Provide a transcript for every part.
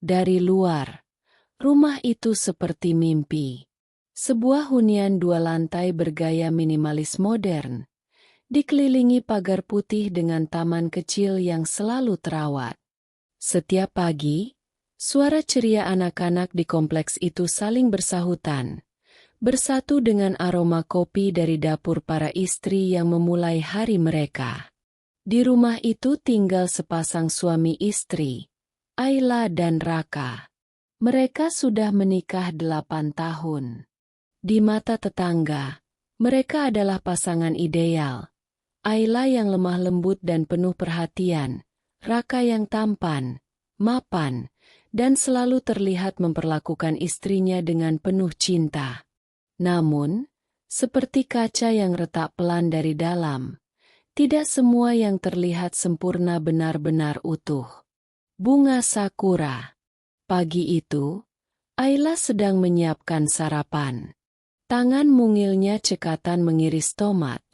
Dari luar, rumah itu seperti mimpi. Sebuah hunian 2 lantai bergaya minimalis modern, dikelilingi pagar putih dengan taman kecil yang selalu terawat. Setiap pagi, suara ceria anak-anak di kompleks itu saling bersahutan, bersatu dengan aroma kopi dari dapur para istri yang memulai hari mereka. Di rumah itu tinggal sepasang suami istri, Ayla dan Raka. Mereka sudah menikah 8 tahun. Di mata tetangga, mereka adalah pasangan ideal. Ayla yang lemah lembut dan penuh perhatian, Raka yang tampan, mapan, dan selalu terlihat memperlakukan istrinya dengan penuh cinta. Namun, seperti kaca yang retak pelan dari dalam, tidak semua yang terlihat sempurna benar-benar utuh. Bunga sakura. Pagi itu, Ayla sedang menyiapkan sarapan. Tangan mungilnya cekatan mengiris tomat,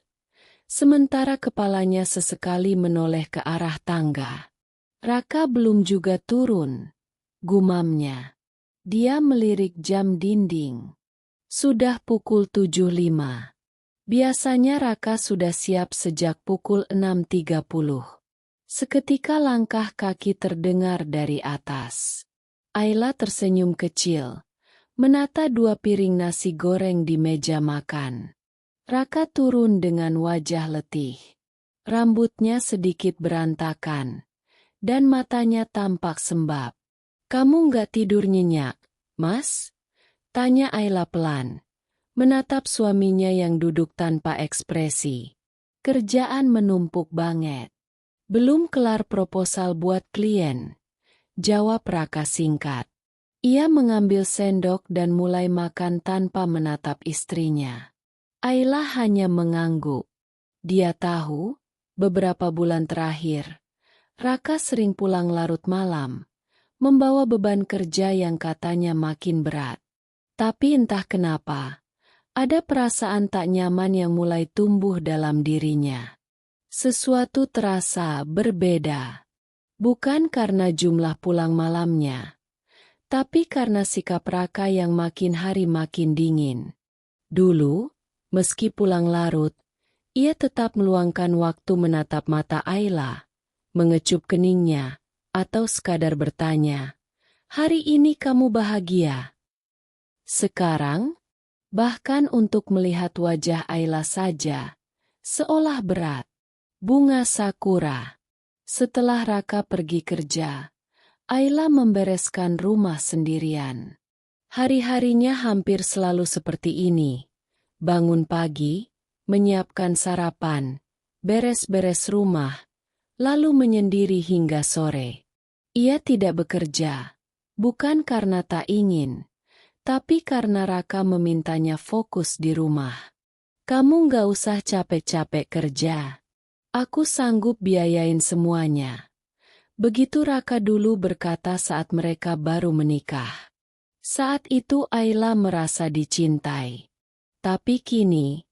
sementara kepalanya sesekali menoleh ke arah tangga. Raka belum juga turun, gumamnya. Dia melirik jam dinding. Sudah pukul 7.05. Biasanya Raka sudah siap sejak pukul 6.30. Seketika langkah kaki terdengar dari atas. Ayla tersenyum kecil, menata 2 piring nasi goreng di meja makan. Raka turun dengan wajah letih. Rambutnya sedikit berantakan, dan matanya tampak sembab. "Kamu nggak tidur nyenyak, Mas?" tanya Ayla pelan, menatap suaminya yang duduk tanpa ekspresi. "Kerjaan menumpuk banget. Belum kelar proposal buat klien," jawab Raka singkat. Ia mengambil sendok dan mulai makan tanpa menatap istrinya. Ayla hanya mengangguk. Dia tahu, beberapa bulan terakhir, Raka sering pulang larut malam, membawa beban kerja yang katanya makin berat. Tapi entah kenapa, ada perasaan tak nyaman yang mulai tumbuh dalam dirinya. Sesuatu terasa berbeda. Bukan karena jumlah pulang malamnya, tapi karena sikap Raka yang makin hari makin dingin. Dulu, meski pulang larut, ia tetap meluangkan waktu menatap mata Ayla, mengecup keningnya, atau sekadar bertanya, "Hari ini kamu bahagia?" Sekarang, bahkan untuk melihat wajah Ayla saja, seolah berat. Bunga sakura. Setelah Raka pergi kerja, Ayla membereskan rumah sendirian. Hari-harinya hampir selalu seperti ini. Bangun pagi, menyiapkan sarapan, beres-beres rumah, lalu menyendiri hingga sore. Ia tidak bekerja, bukan karena tak ingin, tapi karena Raka memintanya fokus di rumah. "Kamu nggak usah capek-capek kerja. Aku sanggup biayain semuanya." Begitu Raka dulu berkata saat mereka baru menikah. Saat itu Ayla merasa dicintai. Tapi kini,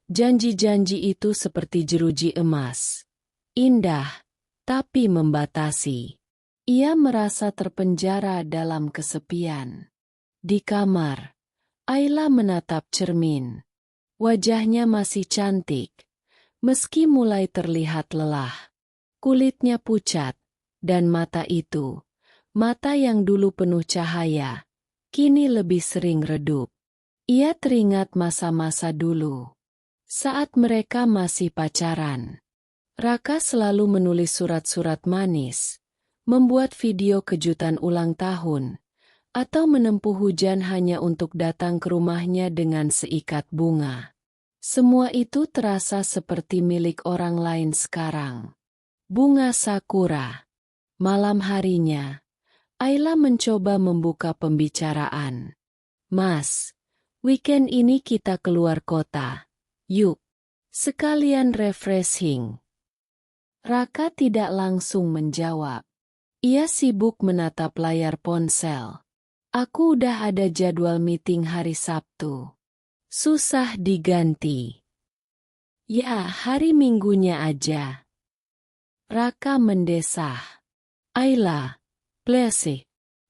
janji-janji itu seperti jeruji emas. Indah, tapi membatasi. Ia merasa terpenjara dalam kesepian. Di kamar, Ayla menatap cermin. Wajahnya masih cantik, meski mulai terlihat lelah. Kulitnya pucat, dan mata itu, mata yang dulu penuh cahaya, kini lebih sering redup. Ia teringat masa-masa dulu, saat mereka masih pacaran. Raka selalu menulis surat-surat manis, membuat video kejutan ulang tahun, atau menempuh hujan hanya untuk datang ke rumahnya dengan seikat bunga. Semua itu terasa seperti milik orang lain sekarang. Bunga sakura. Malam harinya, Ayla mencoba membuka pembicaraan. "Mas, weekend ini kita keluar kota. Yuk, sekalian refreshing." Raka tidak langsung menjawab. Ia sibuk menatap layar ponsel. "Aku udah ada jadwal meeting hari Sabtu. Susah diganti." "Ya, hari Minggunya aja." Raka mendesah. "Ayla, please.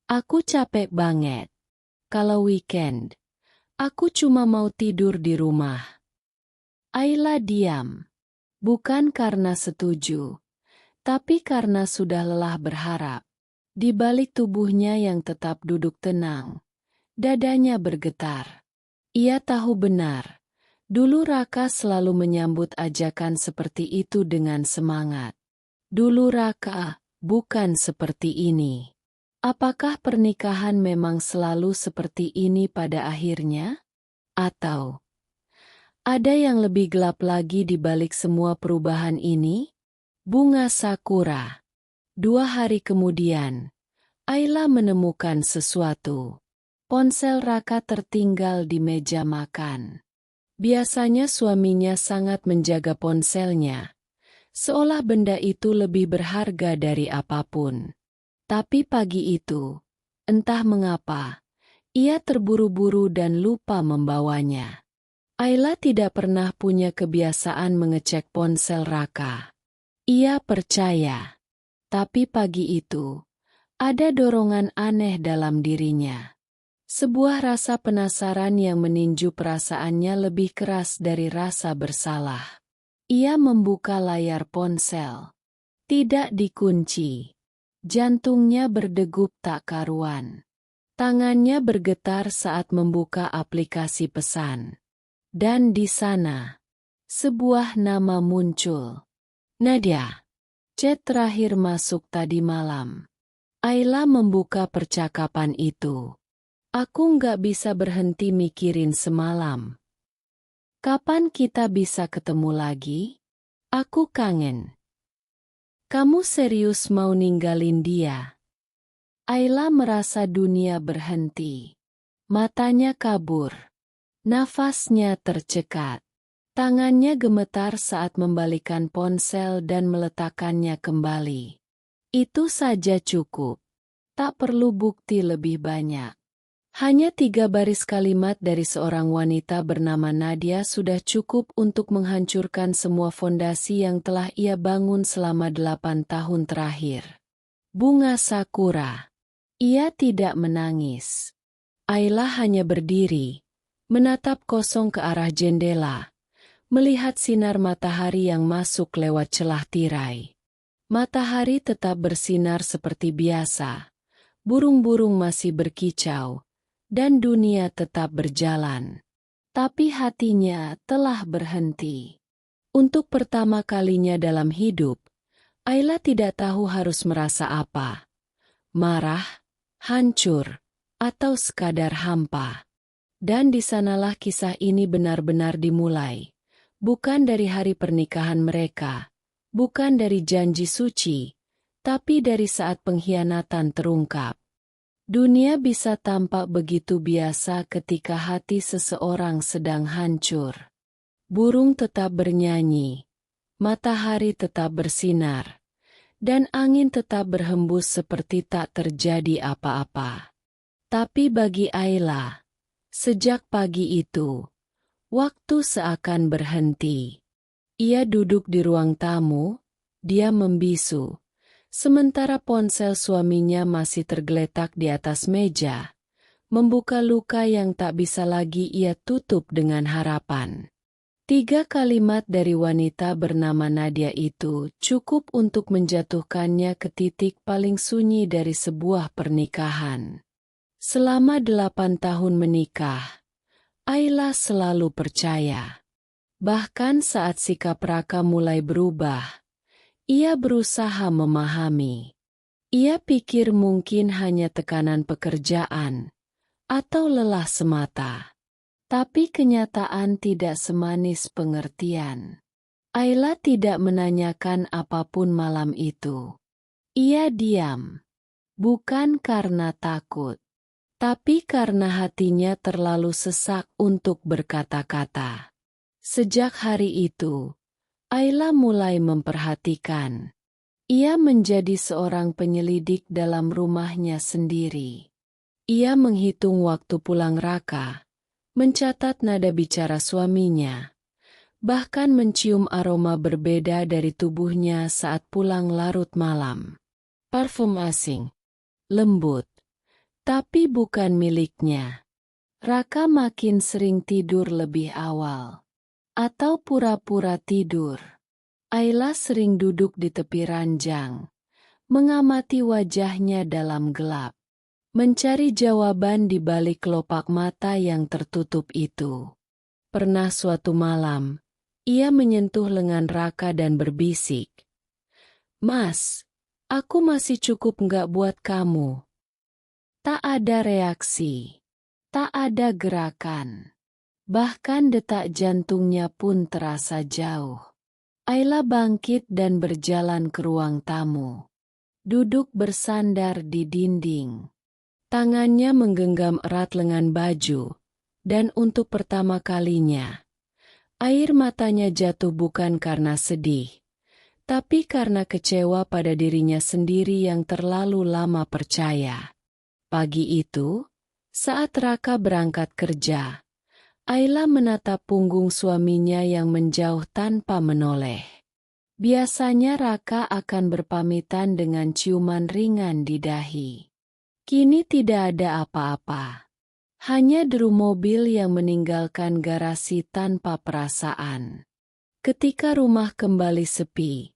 Aku capek banget. Kalau weekend, aku cuma mau tidur di rumah. Ayla diam. Bukan karena setuju, tapi karena sudah lelah berharap. Di balik tubuhnya yang tetap duduk tenang, dadanya bergetar. Ia tahu benar, dulu Raka selalu menyambut ajakan seperti itu dengan semangat. Dulu Raka, bukan seperti ini. Apakah pernikahan memang selalu seperti ini pada akhirnya? Atau ada yang lebih gelap lagi di balik semua perubahan ini? Bunga Sakura. 2 hari kemudian, Ayla menemukan sesuatu. Ponsel Raka tertinggal di meja makan. Biasanya suaminya sangat menjaga ponselnya, seolah benda itu lebih berharga dari apapun. Tapi pagi itu, entah mengapa, ia terburu-buru dan lupa membawanya. Ayla tidak pernah punya kebiasaan mengecek ponsel Raka. Ia percaya. Tapi pagi itu, ada dorongan aneh dalam dirinya. Sebuah rasa penasaran yang meninju perasaannya lebih keras dari rasa bersalah. Ia membuka layar ponsel. Tidak dikunci. Jantungnya berdegup tak karuan. Tangannya bergetar saat membuka aplikasi pesan. Dan di sana, sebuah nama muncul. Nadia. Chat terakhir masuk tadi malam. Ayla membuka percakapan itu. Aku nggak bisa berhenti mikirin semalam. Kapan kita bisa ketemu lagi? Aku kangen. Kamu serius mau ninggalin dia? Ayla merasa dunia berhenti. Matanya kabur. Nafasnya tercekat. Tangannya gemetar saat membalikan ponsel dan meletakkannya kembali. Itu saja cukup. Tak perlu bukti lebih banyak. Hanya 3 baris kalimat dari seorang wanita bernama Nadia sudah cukup untuk menghancurkan semua fondasi yang telah ia bangun selama 8 tahun terakhir. Bunga Sakura. Ia tidak menangis. Ayla hanya berdiri, menatap kosong ke arah jendela. Melihat sinar matahari yang masuk lewat celah tirai. Matahari tetap bersinar seperti biasa, burung-burung masih berkicau, dan dunia tetap berjalan. Tapi hatinya telah berhenti. Untuk pertama kalinya dalam hidup, Ayla tidak tahu harus merasa apa. Marah, hancur, atau sekadar hampa. Dan di sanalah kisah ini benar-benar dimulai. Bukan dari hari pernikahan mereka, bukan dari janji suci, tapi dari saat pengkhianatan terungkap. Dunia bisa tampak begitu biasa ketika hati seseorang sedang hancur. Burung tetap bernyanyi, matahari tetap bersinar, dan angin tetap berhembus seperti tak terjadi apa-apa. Tapi bagi Ayla, sejak pagi itu, waktu seakan berhenti. Ia duduk di ruang tamu, dia membisu, sementara ponsel suaminya masih tergeletak di atas meja, membuka luka yang tak bisa lagi ia tutup dengan harapan. 3 kalimat dari wanita bernama Nadia itu cukup untuk menjatuhkannya ke titik paling sunyi dari sebuah pernikahan. Selama 8 tahun menikah, Ayla selalu percaya. Bahkan saat sikap Raka mulai berubah, ia berusaha memahami. Ia pikir mungkin hanya tekanan pekerjaan, atau lelah semata. Tapi kenyataan tidak semanis pengertian. Ayla tidak menanyakan apapun malam itu. Ia diam. Bukan karena takut, tapi karena hatinya terlalu sesak untuk berkata-kata. Sejak hari itu, Ayla mulai memperhatikan. Ia menjadi seorang penyelidik dalam rumahnya sendiri. Ia menghitung waktu pulang Raka, mencatat nada bicara suaminya, bahkan mencium aroma berbeda dari tubuhnya saat pulang larut malam. Parfum asing, lembut, Tapi bukan miliknya. Raka makin sering tidur lebih awal. Atau pura-pura tidur. Ayla sering duduk di tepi ranjang, mengamati wajahnya dalam gelap. Mencari jawaban di balik kelopak mata yang tertutup itu. Pernah suatu malam, ia menyentuh lengan Raka dan berbisik. "Mas, aku masih cukup nggak buat kamu?" Tak ada reaksi. Tak ada gerakan. Bahkan detak jantungnya pun terasa jauh. Ayla bangkit dan berjalan ke ruang tamu. Duduk bersandar di dinding. Tangannya menggenggam erat lengan baju. Dan untuk pertama kalinya, air matanya jatuh bukan karena sedih, tapi karena kecewa pada dirinya sendiri yang terlalu lama percaya. Pagi itu, saat Raka berangkat kerja, Ayla menatap punggung suaminya yang menjauh tanpa menoleh. Biasanya Raka akan berpamitan dengan ciuman ringan di dahi. Kini tidak ada apa-apa. Hanya deru mobil yang meninggalkan garasi tanpa perasaan. Ketika rumah kembali sepi,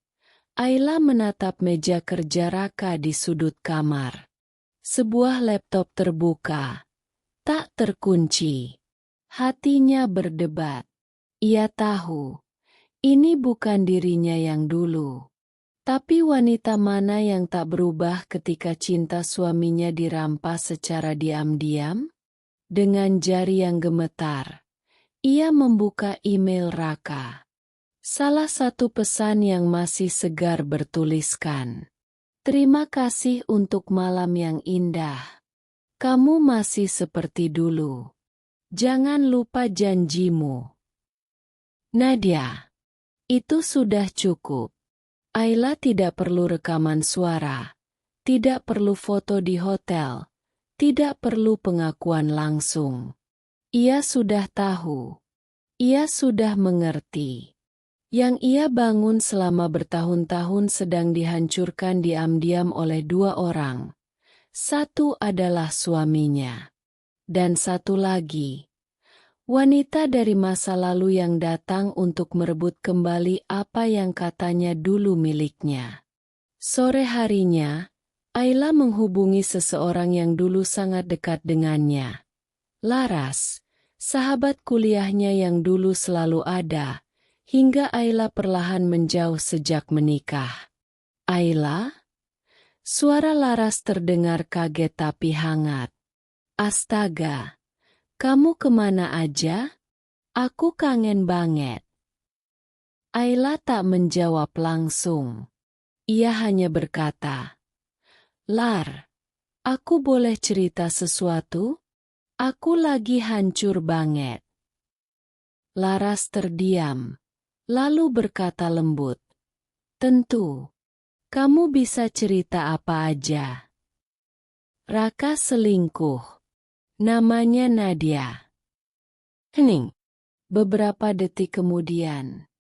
Ayla menatap meja kerja Raka di sudut kamar. Sebuah laptop terbuka, tak terkunci. Hatinya berdebat. Ia tahu, ini bukan dirinya yang dulu. Tapi wanita mana yang tak berubah ketika cinta suaminya dirampas secara diam-diam? Dengan jari yang gemetar, ia membuka email Raka. Salah satu pesan yang masih segar bertuliskan, "Terima kasih untuk malam yang indah. Kamu masih seperti dulu. Jangan lupa janjimu." Nadia. Itu sudah cukup. Ayla tidak perlu rekaman suara, tidak perlu foto di hotel, tidak perlu pengakuan langsung. Ia sudah tahu. Ia sudah mengerti. Yang ia bangun selama bertahun-tahun sedang dihancurkan diam-diam oleh dua orang. Satu adalah suaminya. Dan satu lagi, wanita dari masa lalu yang datang untuk merebut kembali apa yang katanya dulu miliknya. Sore harinya, Ayla menghubungi seseorang yang dulu sangat dekat dengannya. Laras, sahabat kuliahnya yang dulu selalu ada, hingga Ayla perlahan menjauh sejak menikah. "Ayla?" Suara Laras terdengar kaget tapi hangat. "Astaga, kamu kemana aja? Aku kangen banget." Ayla tak menjawab langsung. Ia hanya berkata, "Lar, aku boleh cerita sesuatu? Aku lagi hancur banget." Laras terdiam, lalu berkata lembut, "Tentu, kamu bisa cerita apa aja." "Raka selingkuh. Namanya Nadia." Hening. Beberapa detik kemudian,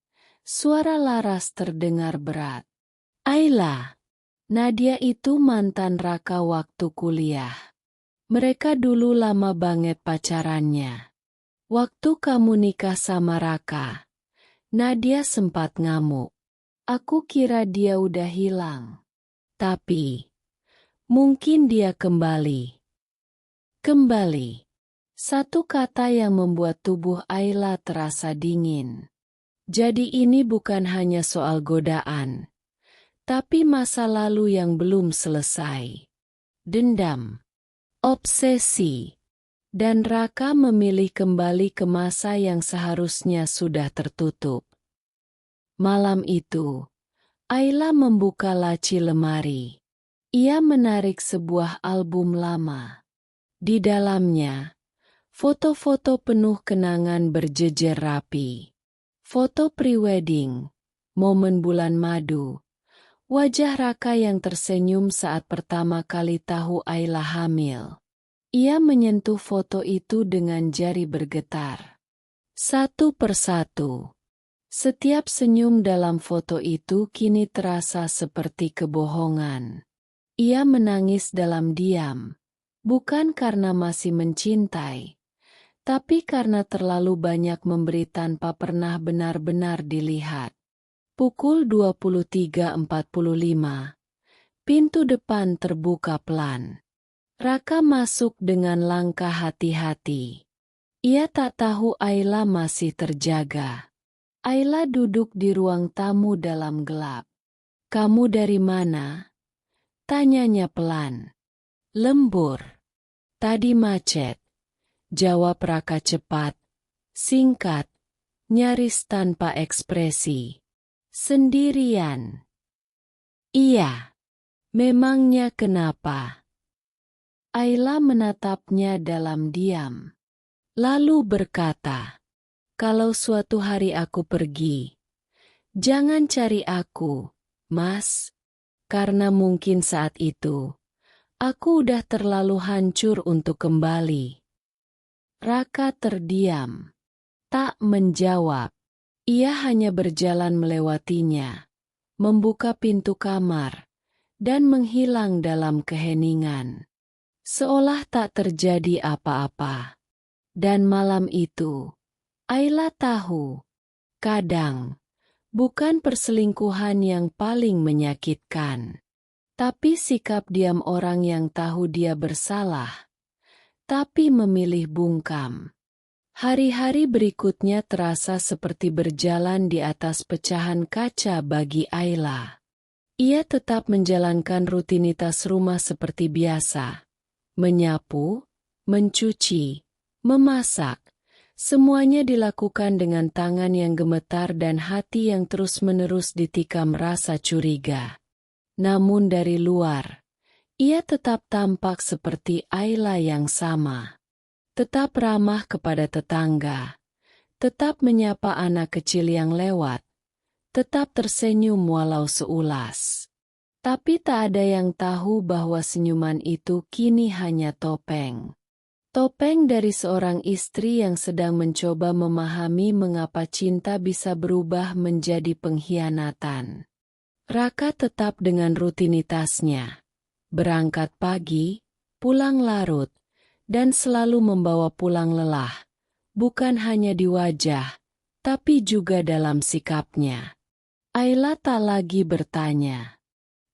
suara Laras terdengar berat. "Ayla, Nadia itu mantan Raka waktu kuliah. Mereka dulu lama banget pacarannya. Waktu kamu nikah sama Raka, Nadia sempat ngamuk. Aku kira dia udah hilang. Tapi, mungkin dia kembali." Kembali. Satu kata yang membuat tubuh Ayla terasa dingin. Jadi ini bukan hanya soal godaan, tapi masa lalu yang belum selesai. Dendam. Obsesi. Dan Raka memilih kembali ke masa yang seharusnya sudah tertutup. Malam itu, Ayla membuka laci lemari. Ia menarik sebuah album lama. Di dalamnya, foto-foto penuh kenangan berjejer rapi. Foto prewedding, momen bulan madu, wajah Raka yang tersenyum saat pertama kali tahu Ayla hamil. Ia menyentuh foto itu dengan jari bergetar. Satu persatu. Setiap senyum dalam foto itu kini terasa seperti kebohongan. Ia menangis dalam diam, Bukan karena masih mencintai, tapi karena terlalu banyak memberi tanpa pernah benar-benar dilihat. Pukul 23.45. Pintu depan terbuka pelan. Raka masuk dengan langkah hati-hati. Ia tak tahu Ayla masih terjaga. Ayla duduk di ruang tamu dalam gelap. "Kamu dari mana?" tanyanya pelan. "Lembur." "Tadi macet," jawab Raka cepat, singkat, nyaris tanpa ekspresi. "Sendirian." "Iya." "Memangnya kenapa?" Ayla menatapnya dalam diam. Lalu berkata, "Kalau suatu hari aku pergi, jangan cari aku, Mas. Karena mungkin saat itu, aku udah terlalu hancur untuk kembali." Raka terdiam, tak menjawab. Ia hanya berjalan melewatinya, membuka pintu kamar, dan menghilang dalam keheningan. Seolah tak terjadi apa-apa. Dan malam itu, Ayla tahu, kadang, bukan perselingkuhan yang paling menyakitkan, tapi sikap diam orang yang tahu dia bersalah, tapi memilih bungkam. Hari-hari berikutnya terasa seperti berjalan di atas pecahan kaca bagi Ayla. Ia tetap menjalankan rutinitas rumah seperti biasa. Menyapu, mencuci, memasak, semuanya dilakukan dengan tangan yang gemetar dan hati yang terus-menerus ditikam rasa curiga. Namun dari luar, ia tetap tampak seperti Ayla yang sama. Tetap ramah kepada tetangga, tetap menyapa anak kecil yang lewat, tetap tersenyum walau seulas. Tapi tak ada yang tahu bahwa senyuman itu kini hanya topeng. Topeng dari seorang istri yang sedang mencoba memahami mengapa cinta bisa berubah menjadi pengkhianatan. Raka tetap dengan rutinitasnya. Berangkat pagi, pulang larut, dan selalu membawa pulang lelah. Bukan hanya di wajah, tapi juga dalam sikapnya. Ayla tak lagi bertanya.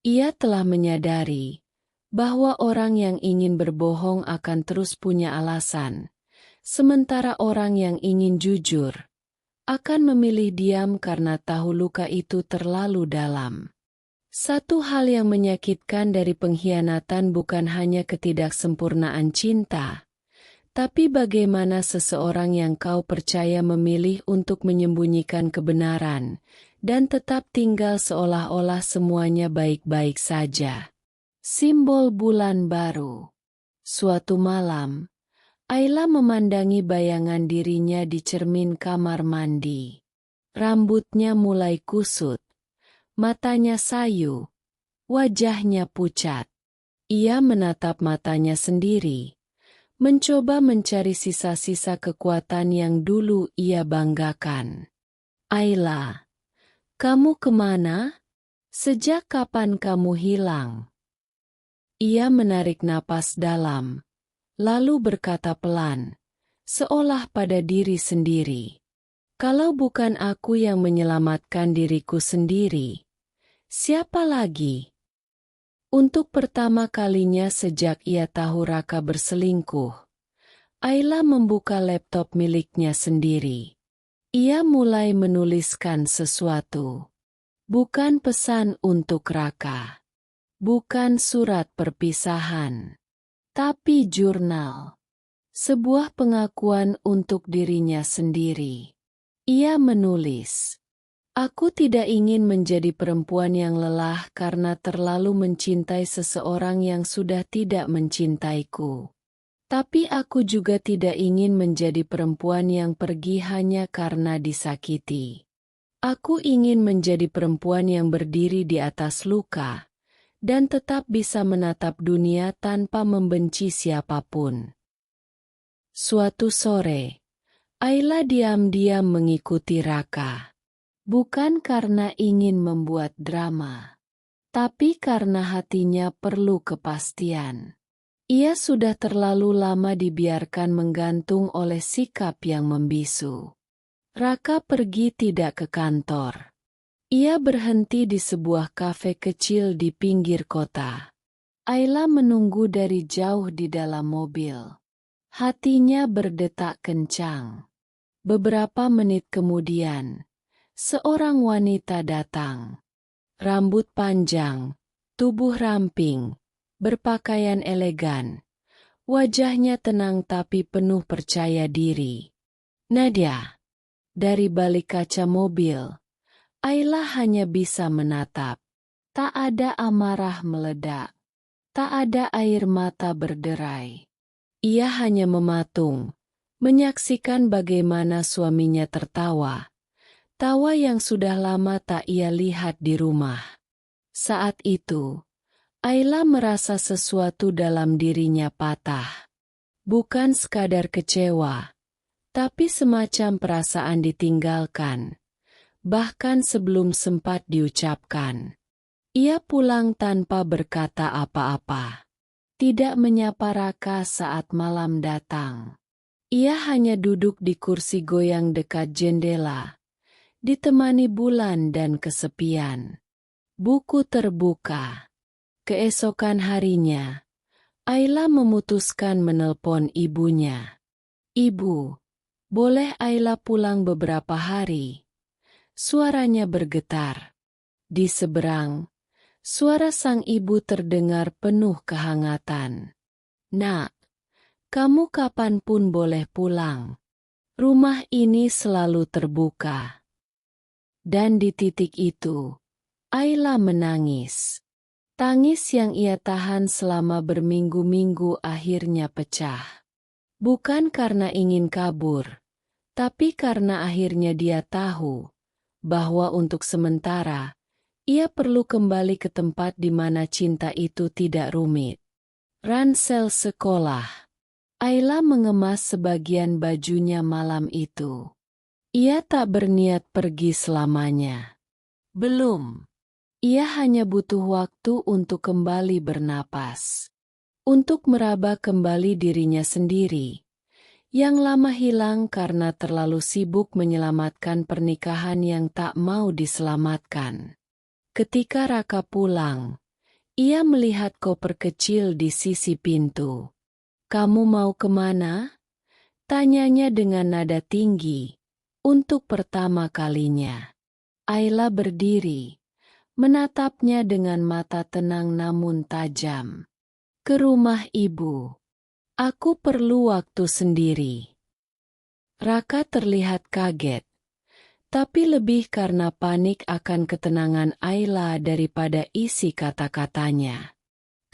Ia telah menyadari bahwa orang yang ingin berbohong akan terus punya alasan, sementara orang yang ingin jujur akan memilih diam karena tahu luka itu terlalu dalam. Satu hal yang menyakitkan dari pengkhianatan bukan hanya ketidaksempurnaan cinta, tapi bagaimana seseorang yang kau percaya memilih untuk menyembunyikan kebenaran dan tetap tinggal seolah-olah semuanya baik-baik saja. Simbol bulan baru. Suatu malam, Ayla memandangi bayangan dirinya di cermin kamar mandi. Rambutnya mulai kusut, matanya sayu, wajahnya pucat. Ia menatap matanya sendiri, mencoba mencari sisa-sisa kekuatan yang dulu ia banggakan. "Ayla, kamu kemana? Sejak kapan kamu hilang?" Ia menarik napas dalam, lalu berkata pelan, seolah pada diri sendiri. "Kalau bukan aku yang menyelamatkan diriku sendiri, siapa lagi?" Untuk pertama kalinya sejak ia tahu Raka berselingkuh, Ayla membuka laptop miliknya sendiri. Ia mulai menuliskan sesuatu. Bukan pesan untuk Raka. Bukan surat perpisahan. Tapi jurnal. Sebuah pengakuan untuk dirinya sendiri. Ia menulis, "Aku tidak ingin menjadi perempuan yang lelah karena terlalu mencintai seseorang yang sudah tidak mencintaiku. Tapi aku juga tidak ingin menjadi perempuan yang pergi hanya karena disakiti. Aku ingin menjadi perempuan yang berdiri di atas luka dan tetap bisa menatap dunia tanpa membenci siapapun." Suatu sore, Ayla diam-diam mengikuti Raka. Bukan karena ingin membuat drama, tapi karena hatinya perlu kepastian. Ia sudah terlalu lama dibiarkan menggantung oleh sikap yang membisu. Raka pergi tidak ke kantor. Ia berhenti di sebuah kafe kecil di pinggir kota. Ayla menunggu dari jauh di dalam mobil. Hatinya berdetak kencang. Beberapa menit kemudian, seorang wanita datang. Rambut panjang, tubuh ramping, berpakaian elegan. Wajahnya tenang tapi penuh percaya diri. Nadia. Dari balik kaca mobil, Ayla hanya bisa menatap. Tak ada amarah meledak. Tak ada air mata berderai. Ia hanya mematung, menyaksikan bagaimana suaminya tertawa. Tawa yang sudah lama tak ia lihat di rumah. Saat itu, Ayla merasa sesuatu dalam dirinya patah. Bukan sekadar kecewa, tapi semacam perasaan ditinggalkan. Bahkan sebelum sempat diucapkan. Ia pulang tanpa berkata apa-apa. Tidak menyapa Raka saat malam datang. Ia hanya duduk di kursi goyang dekat jendela, ditemani bulan dan kesepian. Buku terbuka. Keesokan harinya, Ayla memutuskan menelpon ibunya. "Ibu, boleh Ayla pulang beberapa hari?" Suaranya bergetar. Di seberang, suara sang ibu terdengar penuh kehangatan. "Nak, kamu kapanpun boleh pulang. Rumah ini selalu terbuka." Dan di titik itu, Ayla menangis. Tangis yang ia tahan selama berminggu-minggu akhirnya pecah. Bukan karena ingin kabur, tapi karena akhirnya dia tahu bahwa untuk sementara, ia perlu kembali ke tempat di mana cinta itu tidak rumit. Ransel sekolah. Ayla mengemas sebagian bajunya malam itu. Ia tak berniat pergi selamanya. Belum. Ia hanya butuh waktu untuk kembali bernapas. Untuk meraba kembali dirinya sendiri. Yang lama hilang karena terlalu sibuk menyelamatkan pernikahan yang tak mau diselamatkan. Ketika Raka pulang, ia melihat koper kecil di sisi pintu. "Kamu mau kemana?" tanyanya dengan nada tinggi. Untuk pertama kalinya, Ayla berdiri, menatapnya dengan mata tenang namun tajam. "Ke rumah ibu. Aku perlu waktu sendiri." Raka terlihat kaget, tapi lebih karena panik akan ketenangan Ayla daripada isi kata-katanya.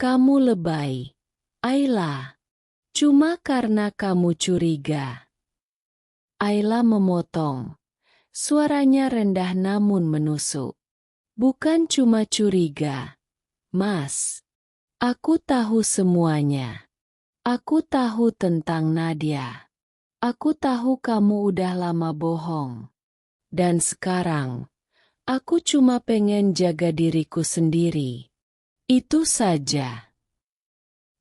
"Kamu lebay, Ayla. Cuma karena kamu curiga." Ayla memotong. Suaranya rendah namun menusuk. "Bukan cuma curiga, Mas. Aku tahu semuanya. Aku tahu tentang Nadia. Aku tahu kamu udah lama bohong. Dan sekarang, aku cuma pengen jaga diriku sendiri. Itu saja."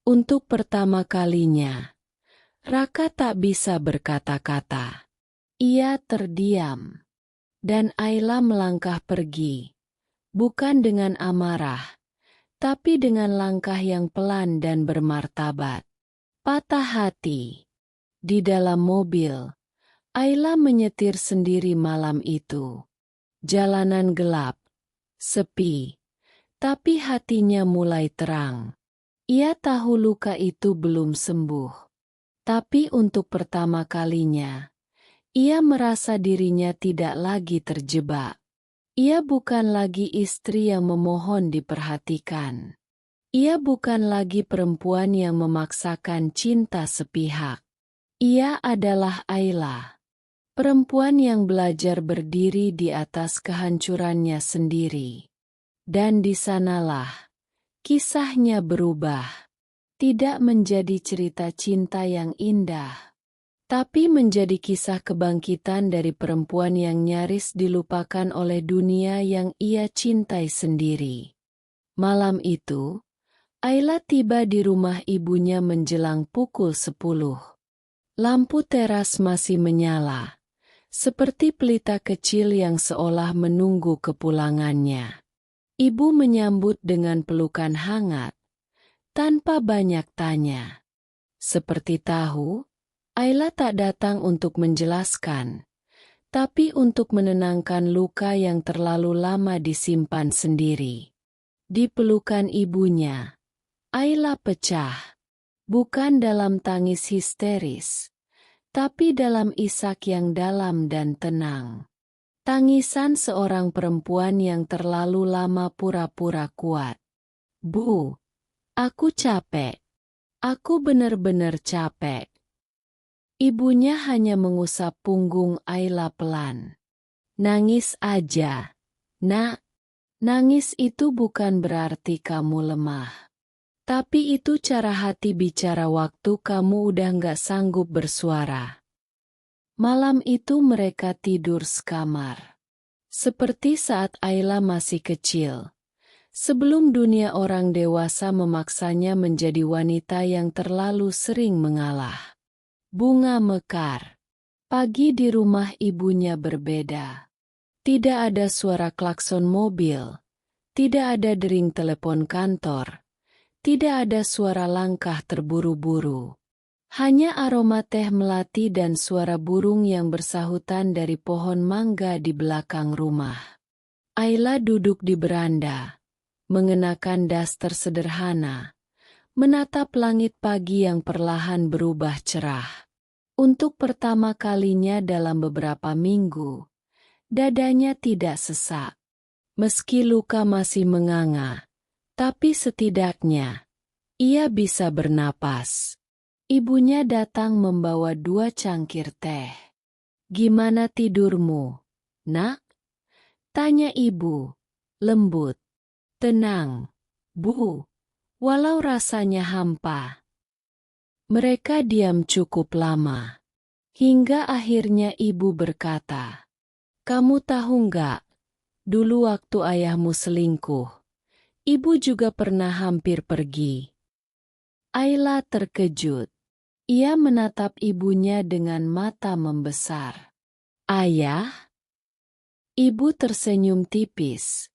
Untuk pertama kalinya, Raka tak bisa berkata-kata. Ia terdiam. Dan Ayla melangkah pergi. Bukan dengan amarah, tapi dengan langkah yang pelan dan bermartabat. Patah hati. Di dalam mobil, Ayla menyetir sendiri malam itu. Jalanan gelap, sepi, tapi hatinya mulai terang. Ia tahu luka itu belum sembuh. Tapi untuk pertama kalinya, ia merasa dirinya tidak lagi terjebak. Ia bukan lagi istri yang memohon diperhatikan. Ia bukan lagi perempuan yang memaksakan cinta sepihak. Ia adalah Ayla. Perempuan yang belajar berdiri di atas kehancurannya sendiri. Dan di sanalah, kisahnya berubah. Tidak menjadi cerita cinta yang indah, tapi menjadi kisah kebangkitan dari perempuan yang nyaris dilupakan oleh dunia yang ia cintai sendiri. Malam itu, Ayla tiba di rumah ibunya menjelang pukul 10. Lampu teras masih menyala, seperti pelita kecil yang seolah menunggu kepulangannya. Ibu menyambut dengan pelukan hangat, tanpa banyak tanya. Seperti tahu, Ayla tak datang untuk menjelaskan, tapi untuk menenangkan luka yang terlalu lama disimpan sendiri. Di pelukan ibunya, Ayla pecah, bukan dalam tangis histeris, tapi dalam isak yang dalam dan tenang. Tangisan seorang perempuan yang terlalu lama pura-pura kuat. Bu, aku capek. Aku benar-benar capek. Ibunya hanya mengusap punggung Ayla pelan. Nangis aja, Nak. Nangis itu bukan berarti kamu lemah. Tapi itu cara hati bicara waktu kamu udah nggak sanggup bersuara. Malam itu mereka tidur sekamar. Seperti saat Ayla masih kecil. Sebelum dunia orang dewasa memaksanya menjadi wanita yang terlalu sering mengalah. Bunga mekar. Pagi di rumah ibunya berbeda. Tidak ada suara klakson mobil. Tidak ada dering telepon kantor. Tidak ada suara langkah terburu-buru. Hanya aroma teh melati dan suara burung yang bersahutan dari pohon mangga di belakang rumah. Ayla duduk di beranda, mengenakan daster sederhana, menatap langit pagi yang perlahan berubah cerah. Untuk pertama kalinya dalam beberapa minggu, dadanya tidak sesak. Meski luka masih menganga, tapi setidaknya ia bisa bernapas. Ibunya datang membawa 2 cangkir teh. Gimana tidurmu, Nak? Tanya ibu, lembut. Tenang, Bu, walau rasanya hampa. Mereka diam cukup lama. Hingga akhirnya ibu berkata, kamu tahu nggak? Dulu waktu ayahmu selingkuh, ibu juga pernah hampir pergi. Ayla terkejut. Ia menatap ibunya dengan mata membesar. Ayah? Ibu tersenyum tipis.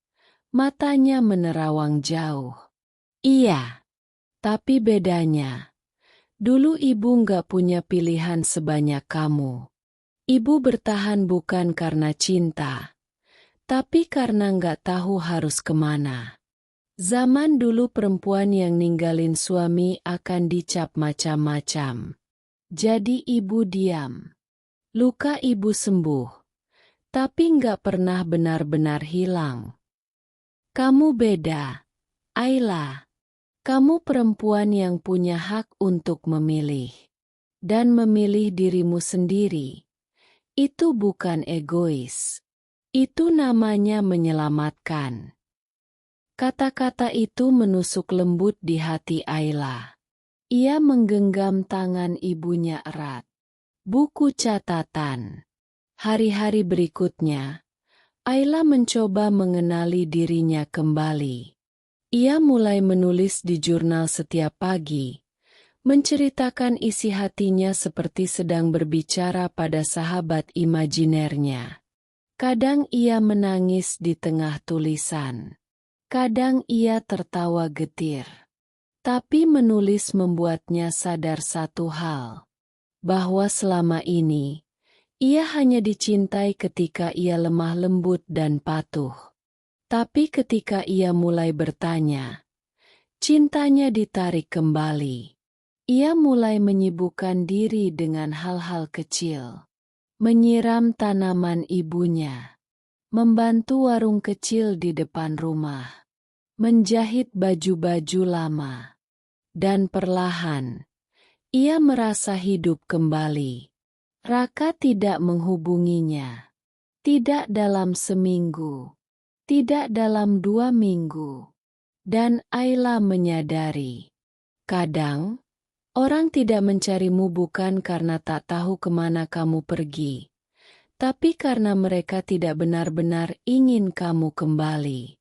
Matanya menerawang jauh. Iya. Tapi bedanya, dulu ibu nggak punya pilihan sebanyak kamu. Ibu bertahan bukan karena cinta, tapi karena nggak tahu harus kemana. Zaman dulu perempuan yang ninggalin suami akan dicap macam-macam. Jadi ibu diam. Luka ibu sembuh, tapi nggak pernah benar-benar hilang. Kamu beda, Ayla. Kamu perempuan yang punya hak untuk memilih. Dan memilih dirimu sendiri. Itu bukan egois. Itu namanya menyelamatkan. Kata-kata itu menusuk lembut di hati Ayla. Ia menggenggam tangan ibunya erat. Buku catatan. Hari-hari berikutnya, Ayla mencoba mengenali dirinya kembali. Ia mulai menulis di jurnal setiap pagi, menceritakan isi hatinya seperti sedang berbicara pada sahabat imajinernya. Kadang ia menangis di tengah tulisan. Kadang ia tertawa getir. Tapi menulis membuatnya sadar satu hal. Bahwa selama ini, ia hanya dicintai ketika ia lemah lembut dan patuh. Tapi ketika ia mulai bertanya, cintanya ditarik kembali. Ia mulai menyibukkan diri dengan hal-hal kecil. Menyiram tanaman ibunya. Membantu warung kecil di depan rumah. Menjahit baju-baju lama. Dan perlahan, ia merasa hidup kembali. Raka tidak menghubunginya. Tidak dalam seminggu. Tidak dalam 2 minggu. Dan Ayla menyadari. Kadang, orang tidak mencarimu bukan karena tak tahu kemana kamu pergi. Tapi karena mereka tidak benar-benar ingin kamu kembali.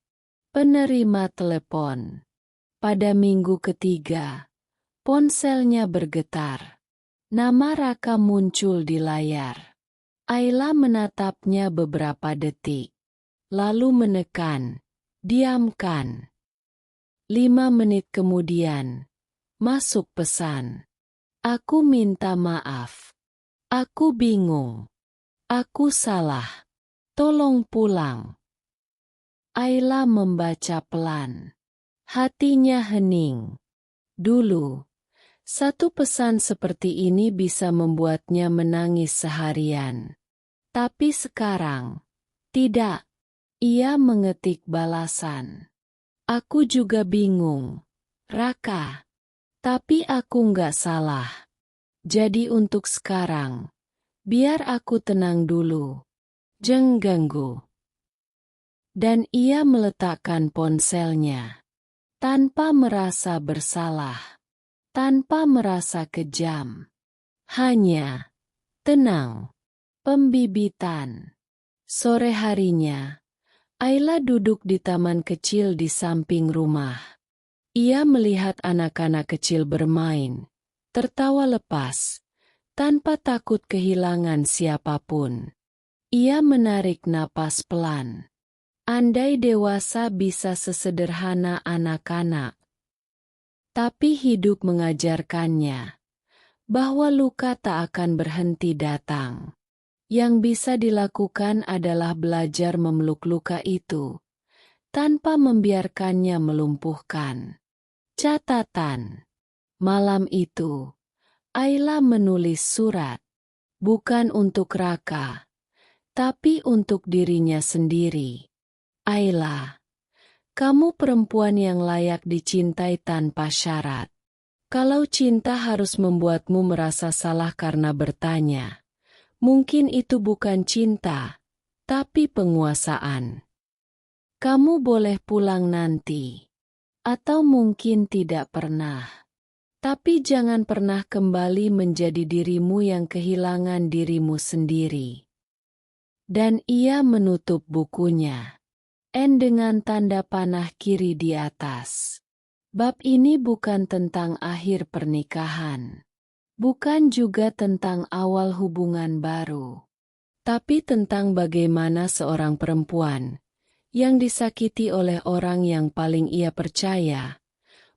Penerima telepon. Pada minggu ketiga, ponselnya bergetar. Nama Raka muncul di layar. Ayla menatapnya beberapa detik. Lalu menekan, diamkan. 5 menit kemudian, masuk pesan. Aku minta maaf. Aku bingung. Aku salah. Tolong pulang. Ayla membaca pelan. Hatinya hening. Dulu, satu pesan seperti ini bisa membuatnya menangis seharian. Tapi sekarang, tidak. Ia mengetik balasan. Aku juga bingung, Raka. Tapi aku nggak salah. Jadi untuk sekarang, biar aku tenang dulu. Jangan ganggu. Dan ia meletakkan ponselnya. Tanpa merasa bersalah. Tanpa merasa kejam. Hanya tenang. Pembibitan. Sore harinya, Ayla duduk di taman kecil di samping rumah. Ia melihat anak-anak kecil bermain, tertawa lepas, tanpa takut kehilangan siapapun. Ia menarik napas pelan. Andai dewasa bisa sesederhana anak-anak. Tapi hidup mengajarkannya bahwa luka tak akan berhenti datang. Yang bisa dilakukan adalah belajar memeluk luka itu, tanpa membiarkannya melumpuhkan. Catatan. Malam itu, Ayla menulis surat. Bukan untuk Raka, tapi untuk dirinya sendiri. Ayla, kamu perempuan yang layak dicintai tanpa syarat. Kalau cinta harus membuatmu merasa salah karena bertanya, mungkin itu bukan cinta, tapi penguasaan. Kamu boleh pulang nanti. Atau mungkin tidak pernah. Tapi jangan pernah kembali menjadi dirimu yang kehilangan dirimu sendiri. Dan ia menutup bukunya. N dengan tanda panah kiri di atas. Bab ini bukan tentang akhir pernikahan. Bukan juga tentang awal hubungan baru. Tapi tentang bagaimana seorang perempuan yang disakiti oleh orang yang paling ia percaya,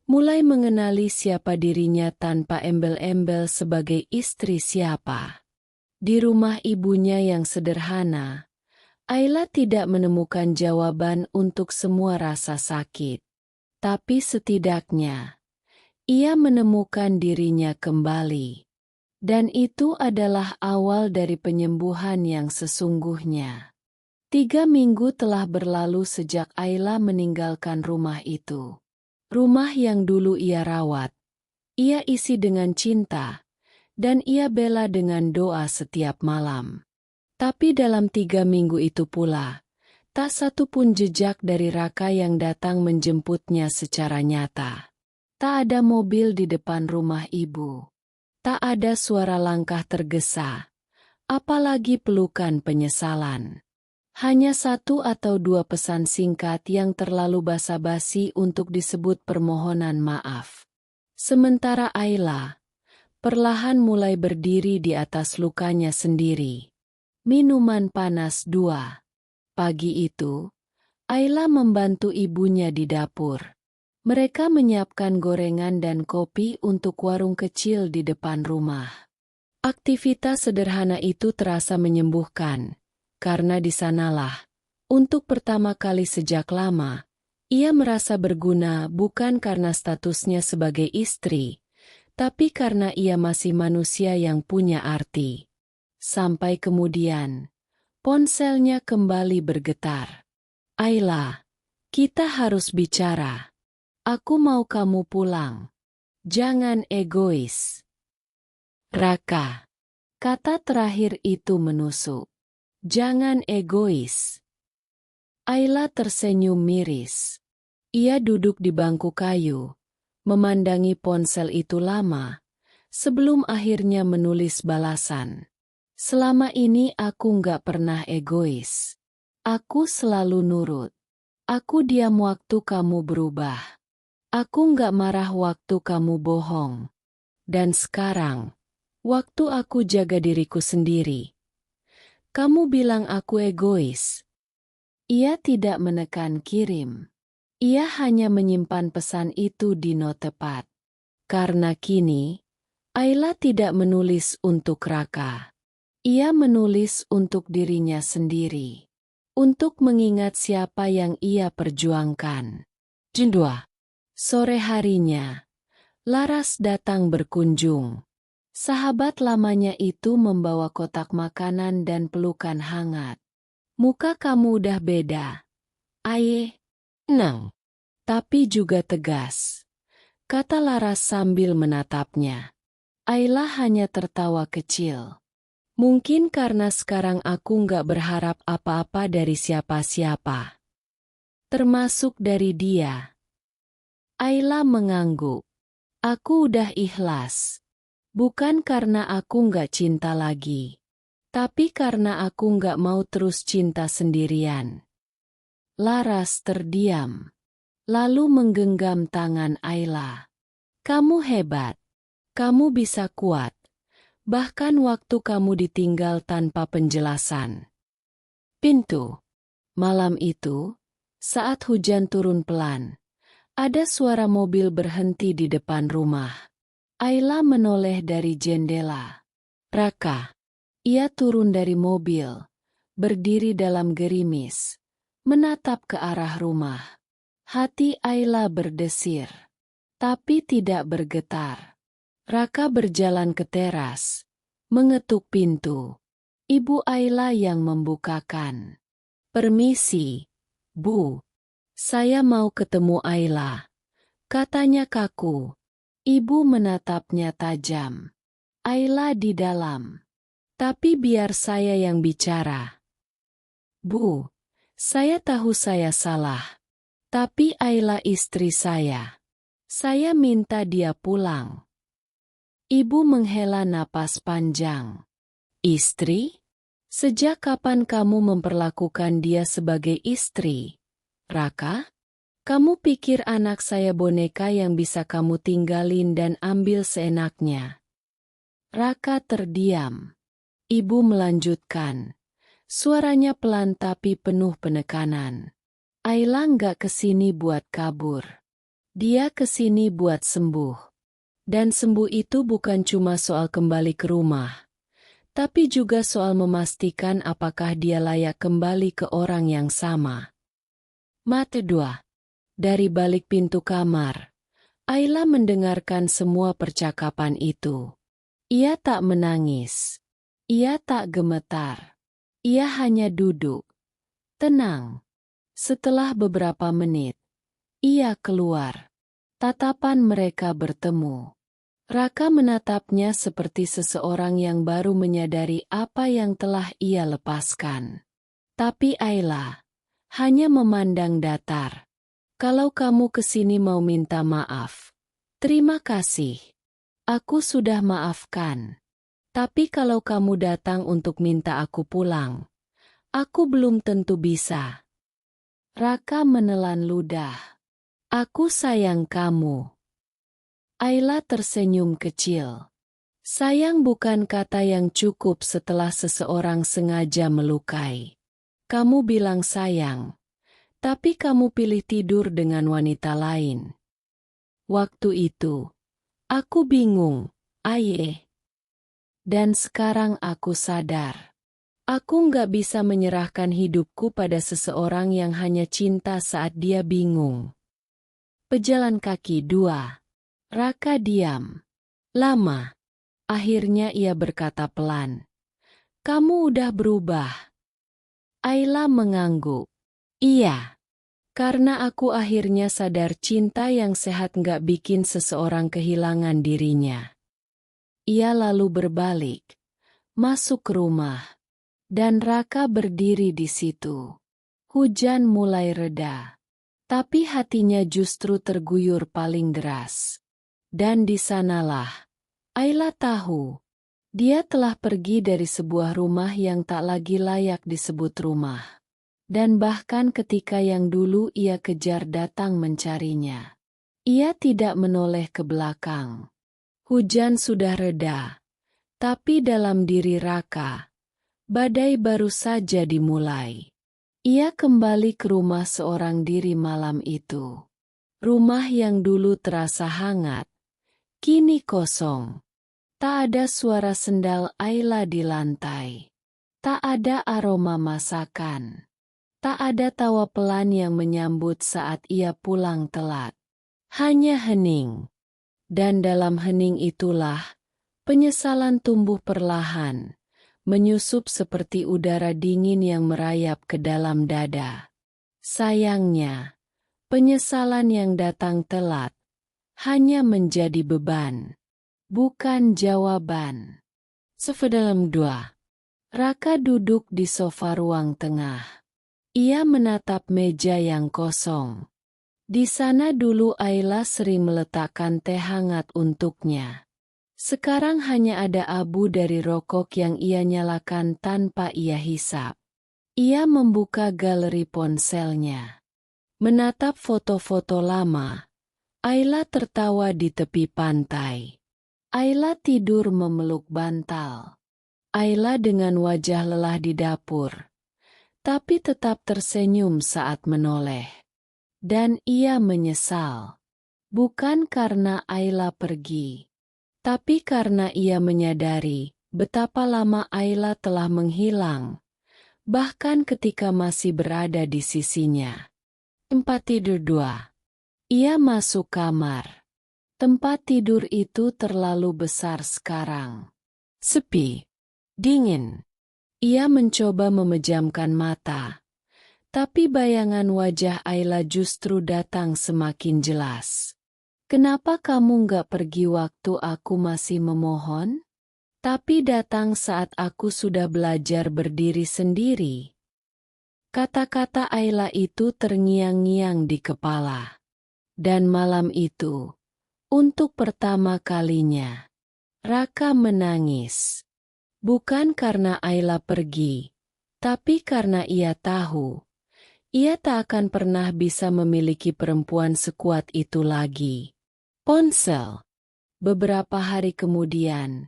mulai mengenali siapa dirinya tanpa embel-embel sebagai istri siapa. Di rumah ibunya yang sederhana, Ayla tidak menemukan jawaban untuk semua rasa sakit. Tapi setidaknya, ia menemukan dirinya kembali. Dan itu adalah awal dari penyembuhan yang sesungguhnya. 3 minggu telah berlalu sejak Ayla meninggalkan rumah itu. Rumah yang dulu ia rawat, ia isi dengan cinta, dan ia bela dengan doa setiap malam. Tapi dalam 3 minggu itu pula, tak satu pun jejak dari Raka yang datang menjemputnya secara nyata. Tak ada mobil di depan rumah ibu. Tak ada suara langkah tergesa, apalagi pelukan penyesalan. Hanya 1 atau 2 pesan singkat yang terlalu basa-basi untuk disebut permohonan maaf. Sementara Ayla perlahan mulai berdiri di atas lukanya sendiri. Minuman panas 2. Pagi itu, Ayla membantu ibunya di dapur. Mereka menyiapkan gorengan dan kopi untuk warung kecil di depan rumah. Aktivitas sederhana itu terasa menyembuhkan, karena di sanalah, untuk pertama kali sejak lama, ia merasa berguna bukan karena statusnya sebagai istri, tapi karena ia masih manusia yang punya arti. Sampai kemudian, ponselnya kembali bergetar. Ayla, kita harus bicara. Aku mau kamu pulang. Jangan egois. Raka. Kata terakhir itu menusuk. Jangan egois. Ayla tersenyum miris. Ia duduk di bangku kayu, memandangi ponsel itu lama, sebelum akhirnya menulis balasan. Selama ini aku nggak pernah egois. Aku selalu nurut. Aku diam waktu kamu berubah. Aku nggak marah waktu kamu bohong. Dan sekarang, waktu aku jaga diriku sendiri, kamu bilang aku egois. Ia tidak menekan kirim. Ia hanya menyimpan pesan itu di not tepat. Karena kini, Ayla tidak menulis untuk Raka. Ia menulis untuk dirinya sendiri. Untuk mengingat siapa yang ia perjuangkan. Jam 2 sore harinya, Laras datang berkunjung. Sahabat lamanya itu membawa kotak makanan dan pelukan hangat. Muka kamu udah beda. Aye. Nang. Tapi juga tegas. Kata Laras sambil menatapnya. Ayla hanya tertawa kecil. Mungkin karena sekarang aku nggak berharap apa-apa dari siapa-siapa. Termasuk dari dia. Ayla mengangguk. Aku udah ikhlas. Bukan karena aku nggak cinta lagi. Tapi karena aku nggak mau terus cinta sendirian. Laras terdiam. Lalu menggenggam tangan Ayla. Kamu hebat. Kamu bisa kuat. Bahkan waktu kamu ditinggal tanpa penjelasan. Pintu. Malam itu, saat hujan turun pelan, ada suara mobil berhenti di depan rumah. Ayla menoleh dari jendela. Raka. Ia turun dari mobil, berdiri dalam gerimis, menatap ke arah rumah. Hati Ayla berdesir, tapi tidak bergetar. Raka berjalan ke teras, mengetuk pintu. Ibu Ayla yang membukakan. Permisi, Bu. Saya mau ketemu Ayla. Katanya kaku. Ibu menatapnya tajam. Ayla di dalam. Tapi biar saya yang bicara. Bu, saya tahu saya salah. Tapi Ayla istri saya. Saya minta dia pulang. Ibu menghela napas panjang. Istri? Sejak kapan kamu memperlakukan dia sebagai istri? Raka? Kamu pikir anak saya boneka yang bisa kamu tinggalin dan ambil seenaknya? Raka terdiam. Ibu melanjutkan. Suaranya pelan tapi penuh penekanan. Ayla nggak kesini buat kabur. Dia kesini buat sembuh. Dan sembuh itu bukan cuma soal kembali ke rumah. Tapi juga soal memastikan apakah dia layak kembali ke orang yang sama. Mata 2. Dari balik pintu kamar, Ayla mendengarkan semua percakapan itu. Ia tak menangis. Ia tak gemetar. Ia hanya duduk. Tenang. Setelah beberapa menit, ia keluar. Tatapan mereka bertemu. Raka menatapnya seperti seseorang yang baru menyadari apa yang telah ia lepaskan. Tapi Ayla hanya memandang datar. Kalau kamu kesini mau minta maaf, terima kasih. Aku sudah maafkan. Tapi kalau kamu datang untuk minta aku pulang, aku belum tentu bisa. Raka menelan ludah. Aku sayang kamu. Ayla tersenyum kecil. Sayang bukan kata yang cukup setelah seseorang sengaja melukai. Kamu bilang sayang, tapi kamu pilih tidur dengan wanita lain. Waktu itu, aku bingung, Aye. Dan sekarang aku sadar. Aku nggak bisa menyerahkan hidupku pada seseorang yang hanya cinta saat dia bingung. Pejalan kaki 2. Raka diam. Lama. Akhirnya ia berkata pelan. Kamu udah berubah. Ayla mengangguk. Iya. Karena aku akhirnya sadar cinta yang sehat nggak bikin seseorang kehilangan dirinya. Ia lalu berbalik. Masuk ke rumah. Dan Raka berdiri di situ. Hujan mulai reda. Tapi hatinya justru terguyur paling deras. Dan di sanalah, Ayla tahu, dia telah pergi dari sebuah rumah yang tak lagi layak disebut rumah. Dan bahkan ketika yang dulu ia kejar datang mencarinya. Ia tidak menoleh ke belakang. Hujan sudah reda, tapi dalam diri Raka, badai baru saja dimulai. Ia kembali ke rumah seorang diri malam itu. Rumah yang dulu terasa hangat, kini kosong. Tak ada suara sendal Ayla di lantai. Tak ada aroma masakan. Tak ada tawa pelan yang menyambut saat ia pulang telat. Hanya hening. Dan dalam hening itulah, penyesalan tumbuh perlahan, menyusup seperti udara dingin yang merayap ke dalam dada. Sayangnya, penyesalan yang datang telat hanya menjadi beban, bukan jawaban. Sepedalam 2. Raka duduk di sofa ruang tengah. Ia menatap meja yang kosong. Di sana dulu Ayla sering meletakkan teh hangat untuknya. Sekarang hanya ada abu dari rokok yang ia nyalakan tanpa ia hisap. Ia membuka galeri ponselnya. Menatap foto-foto lama, Ayla tertawa di tepi pantai. Ayla tidur memeluk bantal. Ayla dengan wajah lelah di dapur, tapi tetap tersenyum saat menoleh. Dan ia menyesal. Bukan karena Ayla pergi, tapi karena ia menyadari betapa lama Ayla telah menghilang, bahkan ketika masih berada di sisinya. Tempat tidur 2. Ia masuk kamar. Tempat tidur itu terlalu besar sekarang. Sepi. Dingin. Ia mencoba memejamkan mata. Tapi bayangan wajah Ayla justru datang semakin jelas. Kenapa kamu nggak pergi waktu aku masih memohon? Tapi datang saat aku sudah belajar berdiri sendiri. Kata-kata Ayla itu terngiang-ngiang di kepala. Dan malam itu, untuk pertama kalinya, Raka menangis. Bukan karena Ayla pergi, tapi karena ia tahu ia tak akan pernah bisa memiliki perempuan sekuat itu lagi. Ponsel. Beberapa hari kemudian,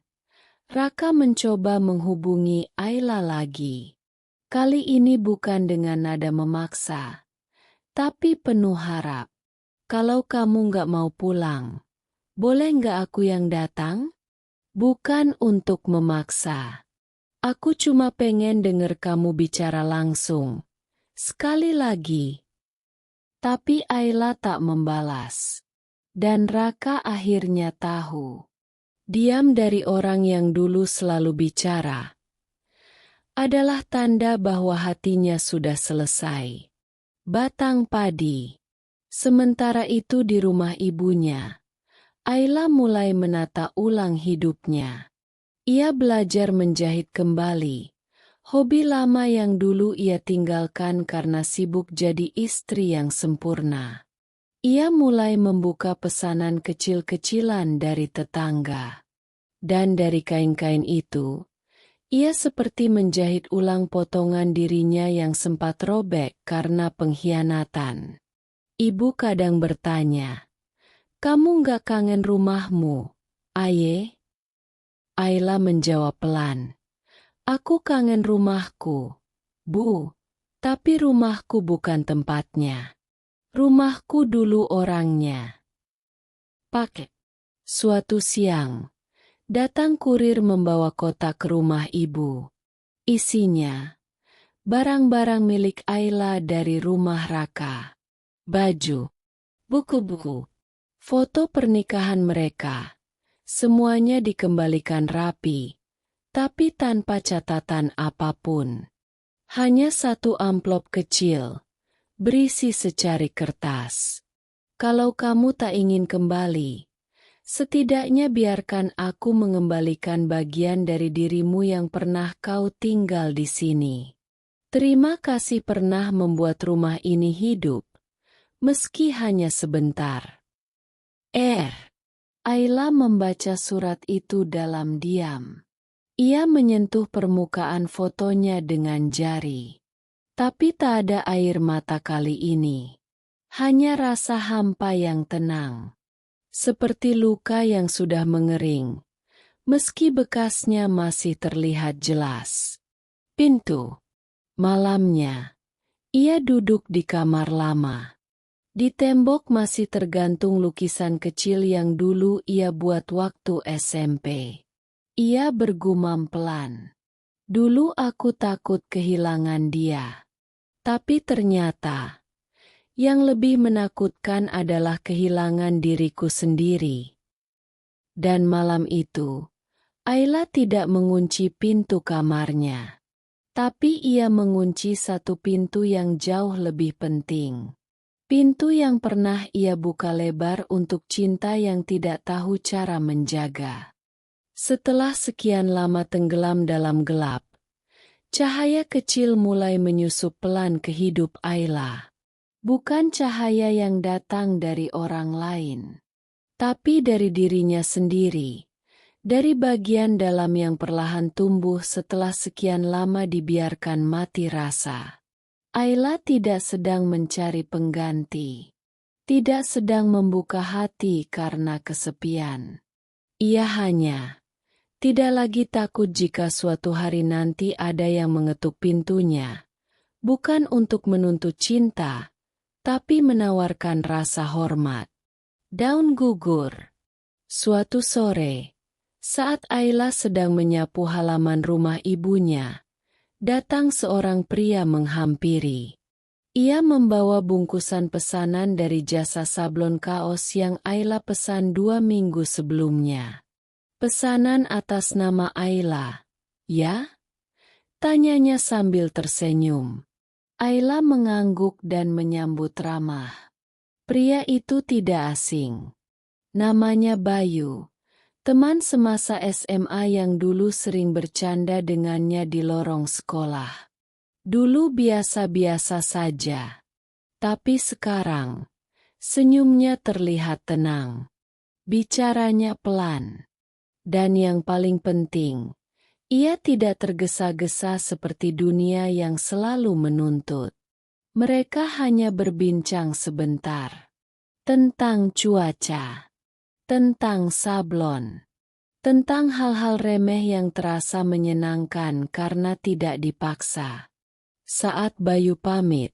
Raka mencoba menghubungi Ayla lagi. Kali ini bukan dengan nada memaksa, tapi penuh harap. Kalau kamu nggak mau pulang, boleh nggak aku yang datang? Bukan untuk memaksa. Aku cuma pengen denger kamu bicara langsung. Sekali lagi. Tapi Ayla tak membalas. Dan Raka akhirnya tahu. Diam dari orang yang dulu selalu bicara adalah tanda bahwa hatinya sudah selesai. Batang padi. Sementara itu di rumah ibunya, Ayla mulai menata ulang hidupnya. Ia belajar menjahit kembali. Hobi lama yang dulu ia tinggalkan karena sibuk jadi istri yang sempurna. Ia mulai membuka pesanan kecil-kecilan dari tetangga. Dan dari kain-kain itu, ia seperti menjahit ulang potongan dirinya yang sempat robek karena pengkhianatan. Ibu kadang bertanya, "Kamu nggak kangen rumahmu, Aye?" Ayla menjawab pelan, "Aku kangen rumahku, Bu, tapi rumahku bukan tempatnya. Rumahku dulu orangnya." Paket. Suatu siang, datang kurir membawa kotak ke rumah ibu. Isinya, barang-barang milik Ayla dari rumah Raka. Baju, buku-buku, foto pernikahan mereka. Semuanya dikembalikan rapi. Tapi tanpa catatan apapun. Hanya satu amplop kecil, berisi secari kertas. "Kalau kamu tak ingin kembali, setidaknya biarkan aku mengembalikan bagian dari dirimu yang pernah kau tinggal di sini. Terima kasih pernah membuat rumah ini hidup, meski hanya sebentar." Ayla membaca surat itu dalam diam. Ia menyentuh permukaan fotonya dengan jari. Tapi tak ada air mata kali ini. Hanya rasa hampa yang tenang. Seperti luka yang sudah mengering, meski bekasnya masih terlihat jelas. Pintu. Malamnya, ia duduk di kamar lama. Di tembok masih tergantung lukisan kecil yang dulu ia buat waktu SMP. Ia bergumam pelan. Dulu aku takut kehilangan dia. Tapi ternyata, yang lebih menakutkan adalah kehilangan diriku sendiri. Dan malam itu, Ayla tidak mengunci pintu kamarnya. Tapi ia mengunci satu pintu yang jauh lebih penting. Pintu yang pernah ia buka lebar untuk cinta yang tidak tahu cara menjaga. Setelah sekian lama tenggelam dalam gelap, cahaya kecil mulai menyusup pelan ke hidup Ayla. Bukan cahaya yang datang dari orang lain, tapi dari dirinya sendiri, dari bagian dalam yang perlahan tumbuh setelah sekian lama dibiarkan mati rasa. Ayla tidak sedang mencari pengganti, tidak sedang membuka hati karena kesepian. Ia hanya tidak lagi takut jika suatu hari nanti ada yang mengetuk pintunya, bukan untuk menuntut cinta, tapi menawarkan rasa hormat. Daun gugur. Suatu sore, saat Ayla sedang menyapu halaman rumah ibunya, datang seorang pria menghampiri. Ia membawa bungkusan pesanan dari jasa sablon kaos yang Ayla pesan 2 minggu sebelumnya. Pesanan atas nama Ayla, ya? Tanyanya sambil tersenyum. Ayla mengangguk dan menyambut ramah. Pria itu tidak asing. Namanya Bayu, teman semasa SMA yang dulu sering bercanda dengannya di lorong sekolah. Dulu biasa-biasa saja. Tapi sekarang, senyumnya terlihat tenang. Bicaranya pelan. Dan yang paling penting, ia tidak tergesa-gesa seperti dunia yang selalu menuntut. Mereka hanya berbincang sebentar. Tentang cuaca. Tentang sablon. Tentang hal-hal remeh yang terasa menyenangkan karena tidak dipaksa. Saat Bayu pamit,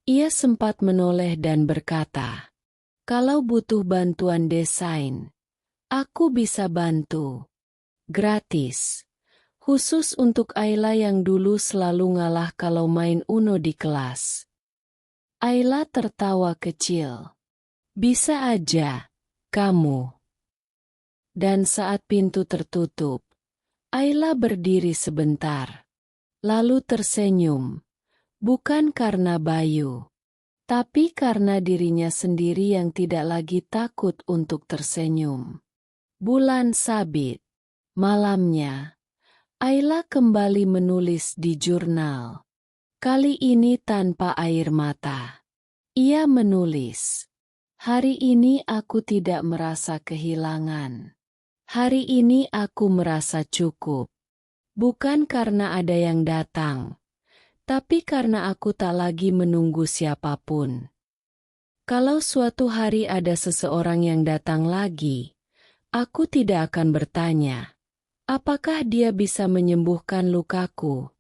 ia sempat menoleh dan berkata, "Kalau butuh bantuan desain, aku bisa bantu. Gratis. Khusus untuk Ayla yang dulu selalu ngalah kalau main Uno di kelas." Ayla tertawa kecil. "Bisa aja, kamu." Dan saat pintu tertutup, Ayla berdiri sebentar. Lalu tersenyum. Bukan karena Bayu, tapi karena dirinya sendiri yang tidak lagi takut untuk tersenyum. Bulan sabit. Malamnya, Ayla kembali menulis di jurnal. Kali ini tanpa air mata. Ia menulis, "Hari ini aku tidak merasa kehilangan. Hari ini aku merasa cukup. Bukan karena ada yang datang, tapi karena aku tak lagi menunggu siapapun. Kalau suatu hari ada seseorang yang datang lagi, aku tidak akan bertanya, apakah dia bisa menyembuhkan lukaku?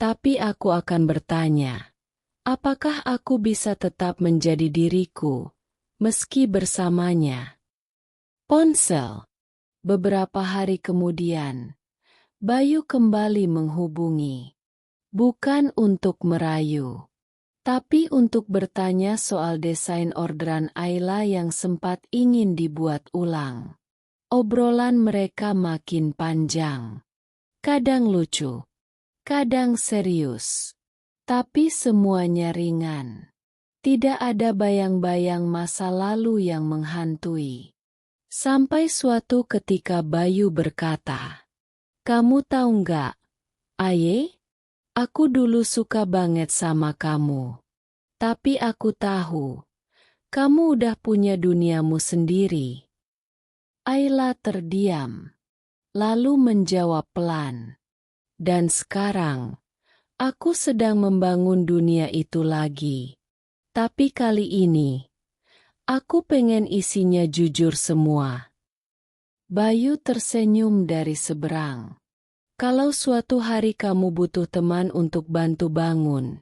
Tapi aku akan bertanya, apakah aku bisa tetap menjadi diriku, meski bersamanya?" Ponsel. Beberapa hari kemudian, Bayu kembali menghubungi. Bukan untuk merayu, tapi untuk bertanya soal desain orderan Ayla yang sempat ingin dibuat ulang. Obrolan mereka makin panjang. Kadang lucu, kadang serius. Tapi semuanya ringan. Tidak ada bayang-bayang masa lalu yang menghantui. Sampai suatu ketika Bayu berkata, "Kamu tahu nggak, Aye? Aku dulu suka banget sama kamu. Tapi aku tahu, kamu udah punya duniamu sendiri." Ayla terdiam, lalu menjawab pelan, "Dan sekarang, aku sedang membangun dunia itu lagi. Tapi kali ini, aku pengen isinya jujur semua. Bayu tersenyum dari seberang. Kalau suatu hari kamu butuh teman untuk bantu bangun,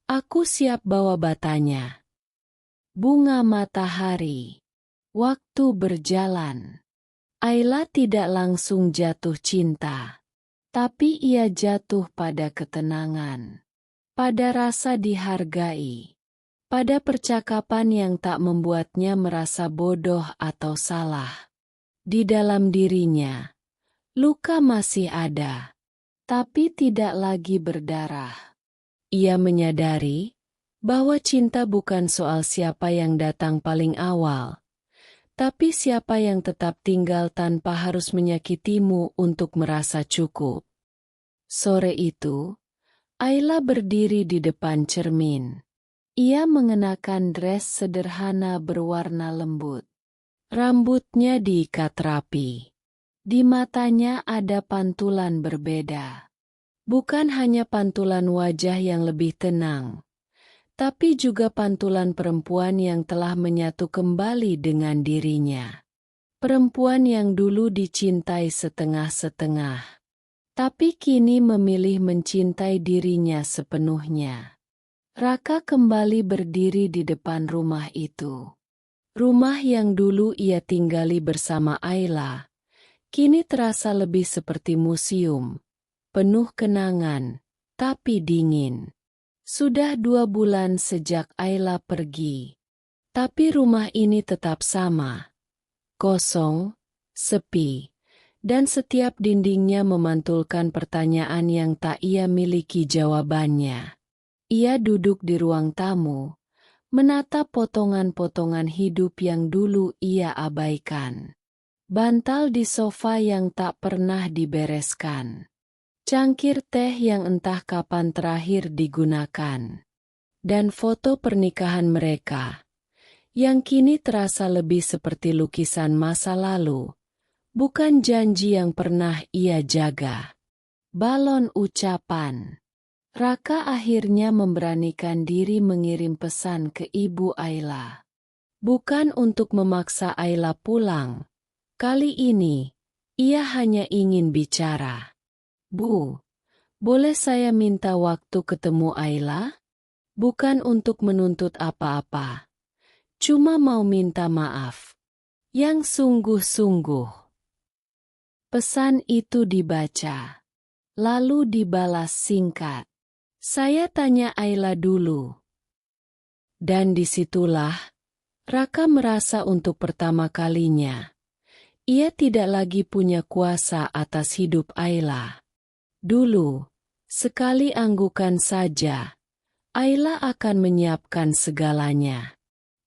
aku siap bawa batanya. Bunga matahari. Waktu berjalan. Ayla tidak langsung jatuh cinta. Tapi ia jatuh pada ketenangan. Pada rasa dihargai. Pada percakapan yang tak membuatnya merasa bodoh atau salah. Di dalam dirinya, luka masih ada. Tapi tidak lagi berdarah. Ia menyadari bahwa cinta bukan soal siapa yang datang paling awal. Tapi siapa yang tetap tinggal tanpa harus menyakitimu untuk merasa cukup. Sore itu, Ayla berdiri di depan cermin. Ia mengenakan dress sederhana berwarna lembut. Rambutnya diikat rapi. Di matanya ada pantulan berbeda. Bukan hanya pantulan wajah yang lebih tenang, tapi juga pantulan perempuan yang telah menyatu kembali dengan dirinya. Perempuan yang dulu dicintai setengah-setengah, tapi kini memilih mencintai dirinya sepenuhnya. Raka kembali berdiri di depan rumah itu. Rumah yang dulu ia tinggali bersama Ayla, kini terasa lebih seperti museum, penuh kenangan, tapi dingin. Sudah 2 bulan sejak Ayla pergi. Tapi rumah ini tetap sama. Kosong, sepi, dan setiap dindingnya memantulkan pertanyaan yang tak ia miliki jawabannya. Ia duduk di ruang tamu, menatap potongan-potongan hidup yang dulu ia abaikan. Bantal di sofa yang tak pernah dibereskan. Cangkir teh yang entah kapan terakhir digunakan. Dan foto pernikahan mereka, yang kini terasa lebih seperti lukisan masa lalu, bukan janji yang pernah ia jaga. Balon ucapan. Raka akhirnya memberanikan diri mengirim pesan ke Ibu Ayla. Bukan untuk memaksa Ayla pulang. Kali ini, ia hanya ingin bicara. Bu, boleh saya minta waktu ketemu Ayla? Bukan untuk menuntut apa-apa. Cuma mau minta maaf. Yang sungguh-sungguh. Pesan itu dibaca. Lalu dibalas singkat. Saya tanya Ayla dulu. Dan disitulah, Raka merasa untuk pertama kalinya. Ia tidak lagi punya kuasa atas hidup Ayla. Dulu, sekali anggukan saja, Ayla akan menyiapkan segalanya.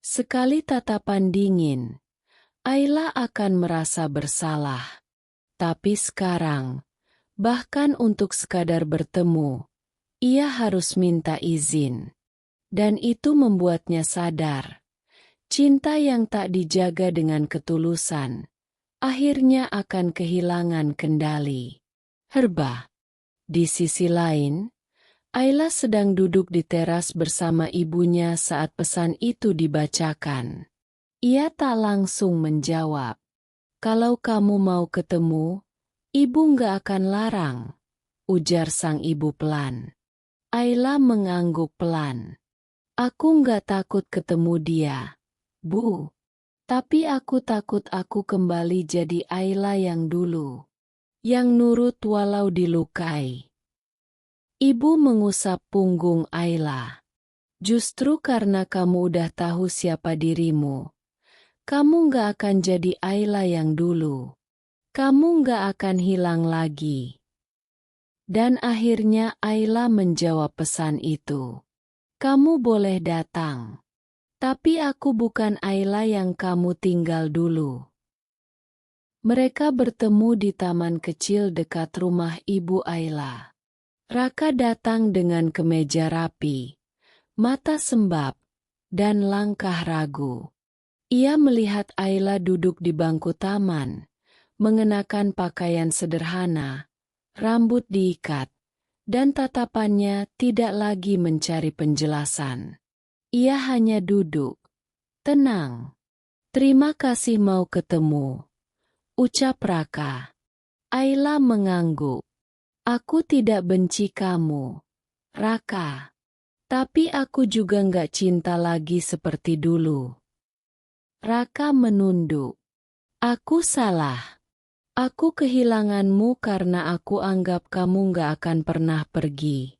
Sekali tatapan dingin, Ayla akan merasa bersalah. Tapi sekarang, bahkan untuk sekadar bertemu, ia harus minta izin. Dan itu membuatnya sadar. Cinta yang tak dijaga dengan ketulusan, akhirnya akan kehilangan kendali. Herba. Di sisi lain, Ayla sedang duduk di teras bersama ibunya saat pesan itu dibacakan. Ia tak langsung menjawab. Kalau kamu mau ketemu, ibu nggak akan larang, ujar sang ibu pelan. Ayla mengangguk pelan. Aku nggak takut ketemu dia, Bu. Tapi aku takut aku kembali jadi Ayla yang dulu. Yang nurut walau dilukai. Ibu mengusap punggung Ayla. Justru karena kamu udah tahu siapa dirimu, kamu nggak akan jadi Ayla yang dulu. Kamu nggak akan hilang lagi. Dan akhirnya Ayla menjawab pesan itu. Kamu boleh datang. Tapi aku bukan Ayla yang kamu tinggal dulu. Mereka bertemu di taman kecil dekat rumah Ibu Ayla. Raka datang dengan kemeja rapi, mata sembab, dan langkah ragu. Ia melihat Ayla duduk di bangku taman, mengenakan pakaian sederhana, rambut diikat, dan tatapannya tidak lagi mencari penjelasan. Ia hanya duduk. Tenang. Terima kasih mau ketemu, ucap Raka. Ayla mengangguk. Aku tidak benci kamu, Raka. Tapi aku juga nggak cinta lagi seperti dulu. Raka menunduk. Aku salah. Aku kehilanganmu karena aku anggap kamu nggak akan pernah pergi.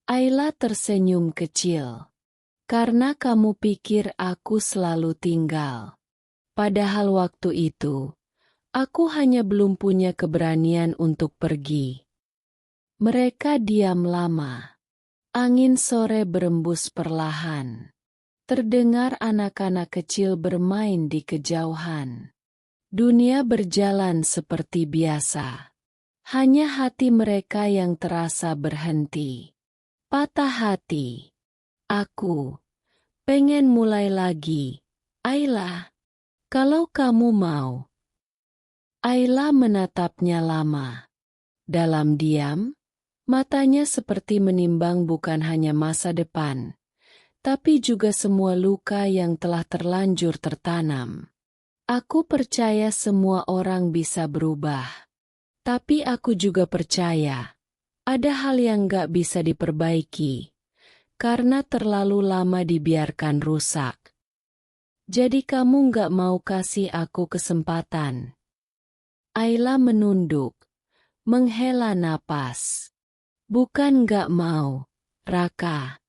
Ayla tersenyum kecil. Karena kamu pikir aku selalu tinggal. Padahal waktu itu, aku hanya belum punya keberanian untuk pergi. Mereka diam lama. Angin sore berembus perlahan. Terdengar anak-anak kecil bermain di kejauhan. Dunia berjalan seperti biasa. Hanya hati mereka yang terasa berhenti. Patah hati. Aku pengen mulai lagi, Ayla. Kalau kamu mau. Ayla menatapnya lama. Dalam diam, matanya seperti menimbang bukan hanya masa depan, tapi juga semua luka yang telah terlanjur tertanam. Aku percaya semua orang bisa berubah. Tapi aku juga percaya, ada hal yang gak bisa diperbaiki. Karena terlalu lama dibiarkan rusak. Jadi kamu nggak mau kasih aku kesempatan? Ayla menunduk, menghela napas. Bukan nggak mau, Raka.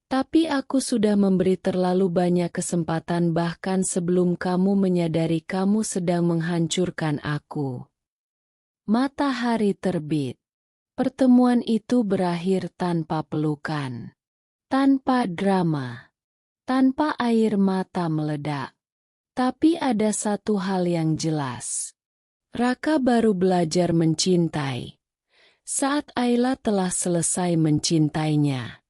Tapi aku sudah memberi terlalu banyak kesempatan bahkan sebelum kamu menyadari kamu sedang menghancurkan aku. Matahari terbit. Pertemuan itu berakhir tanpa pelukan. Tanpa drama, tanpa air mata meledak. Tapi ada satu hal yang jelas. Raka baru belajar mencintai. Saat Ayla telah selesai mencintainya.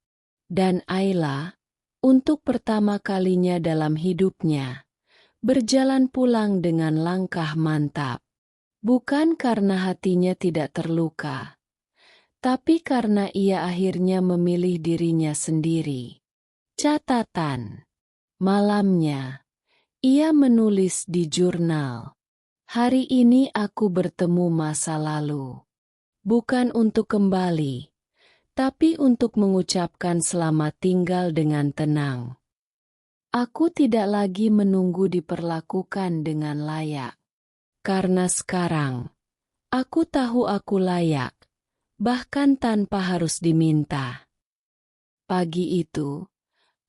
Dan Ayla, untuk pertama kalinya dalam hidupnya, berjalan pulang dengan langkah mantap. Bukan karena hatinya tidak terluka. Tapi karena ia akhirnya memilih dirinya sendiri. Catatan. Malamnya, ia menulis di jurnal. Hari ini aku bertemu masa lalu. Bukan untuk kembali, tapi untuk mengucapkan selamat tinggal dengan tenang. Aku tidak lagi menunggu diperlakukan dengan layak. Karena sekarang, aku tahu aku layak. Bahkan tanpa harus diminta. Pagi itu,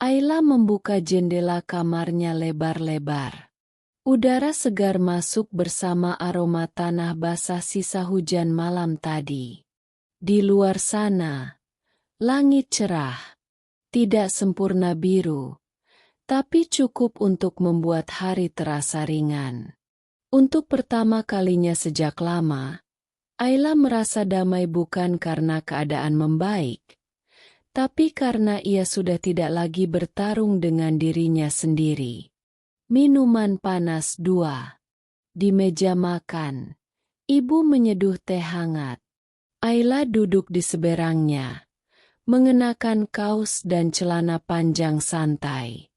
Ayla membuka jendela kamarnya lebar-lebar. Udara segar masuk bersama aroma tanah basah sisa hujan malam tadi. Di luar sana, langit cerah. Tidak sempurna biru, tapi cukup untuk membuat hari terasa ringan. Untuk pertama kalinya sejak lama, Ayla merasa damai bukan karena keadaan membaik, tapi karena ia sudah tidak lagi bertarung dengan dirinya sendiri. Minuman panas 2. Di meja makan, ibu menyeduh teh hangat. Ayla duduk di seberangnya, mengenakan kaos dan celana panjang santai.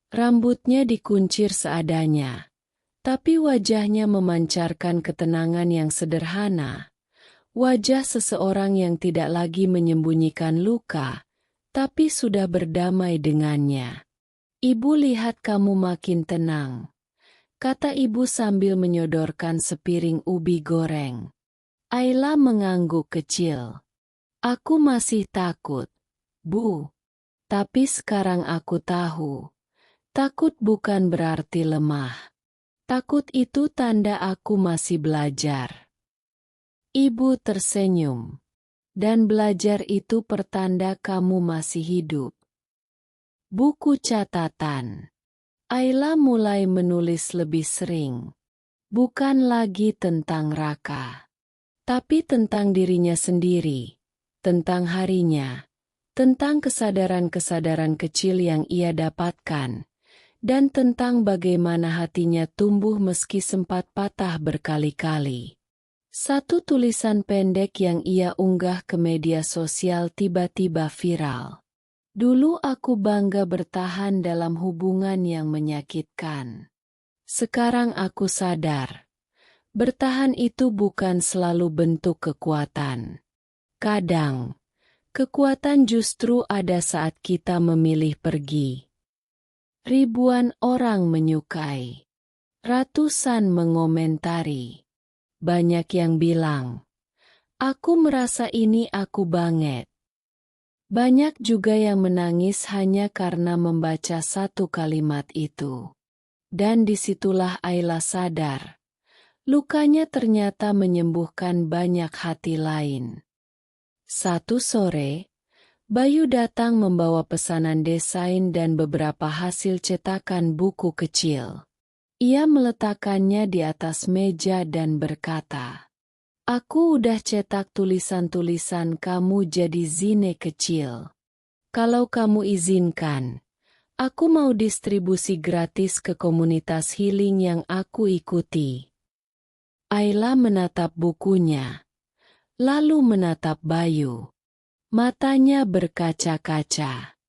Rambutnya dikuncir seadanya. Tapi wajahnya memancarkan ketenangan yang sederhana. Wajah seseorang yang tidak lagi menyembunyikan luka, tapi sudah berdamai dengannya. Ibu lihat kamu makin tenang, kata ibu sambil menyodorkan sepiring ubi goreng. Ayla mengangguk kecil. Aku masih takut, Bu. Tapi sekarang aku tahu, takut bukan berarti lemah. Takut itu tanda aku masih belajar. Ibu tersenyum. Dan belajar itu pertanda kamu masih hidup. Buku catatan. Ayla mulai menulis lebih sering. Bukan lagi tentang Raka. Tapi tentang dirinya sendiri. Tentang harinya. Tentang kesadaran-kesadaran kecil yang ia dapatkan. Dan tentang bagaimana hatinya tumbuh meski sempat patah berkali-kali. Satu tulisan pendek yang ia unggah ke media sosial tiba-tiba viral. Dulu aku bangga bertahan dalam hubungan yang menyakitkan. Sekarang aku sadar, bertahan itu bukan selalu bentuk kekuatan. Kadang, kekuatan justru ada saat kita memilih pergi. Ribuan orang menyukai. Ratusan mengomentari. Banyak yang bilang, aku merasa ini aku banget. Banyak juga yang menangis hanya karena membaca satu kalimat itu. Dan disitulah Ayla sadar. Lukanya ternyata menyembuhkan banyak hati lain. Satu sore, Bayu datang membawa pesanan desain dan beberapa hasil cetakan buku kecil. Ia meletakkannya di atas meja dan berkata, "Aku udah cetak tulisan-tulisan kamu jadi zine kecil. Kalau kamu izinkan, aku mau distribusi gratis ke komunitas healing yang aku ikuti." Ayla menatap bukunya, lalu menatap Bayu. Matanya berkaca-kaca.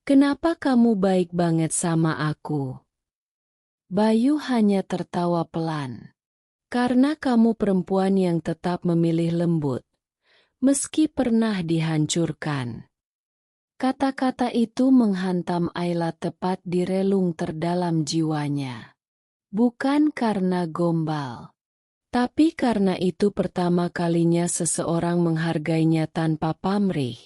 "Kenapa kamu baik banget sama aku?" Bayu hanya tertawa pelan. "Karena kamu perempuan yang tetap memilih lembut, meski pernah dihancurkan." Kata-kata itu menghantam Ayla tepat di relung terdalam jiwanya. Bukan karena gombal, tapi karena itu pertama kalinya seseorang menghargainya tanpa pamrih,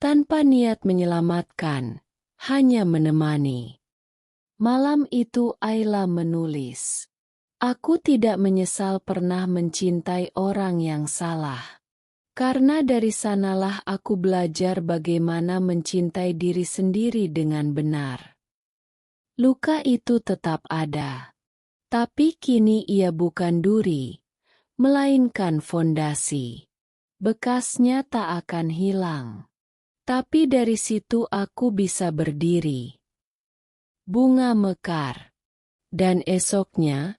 tanpa niat menyelamatkan, hanya menemani. Malam itu Ayla menulis, "Aku tidak menyesal pernah mencintai orang yang salah. Karena dari sanalah aku belajar bagaimana mencintai diri sendiri dengan benar." Luka itu tetap ada. Tapi kini ia bukan duri, melainkan fondasi. Bekasnya tak akan hilang. Tapi dari situ aku bisa berdiri. Bunga mekar. Dan esoknya,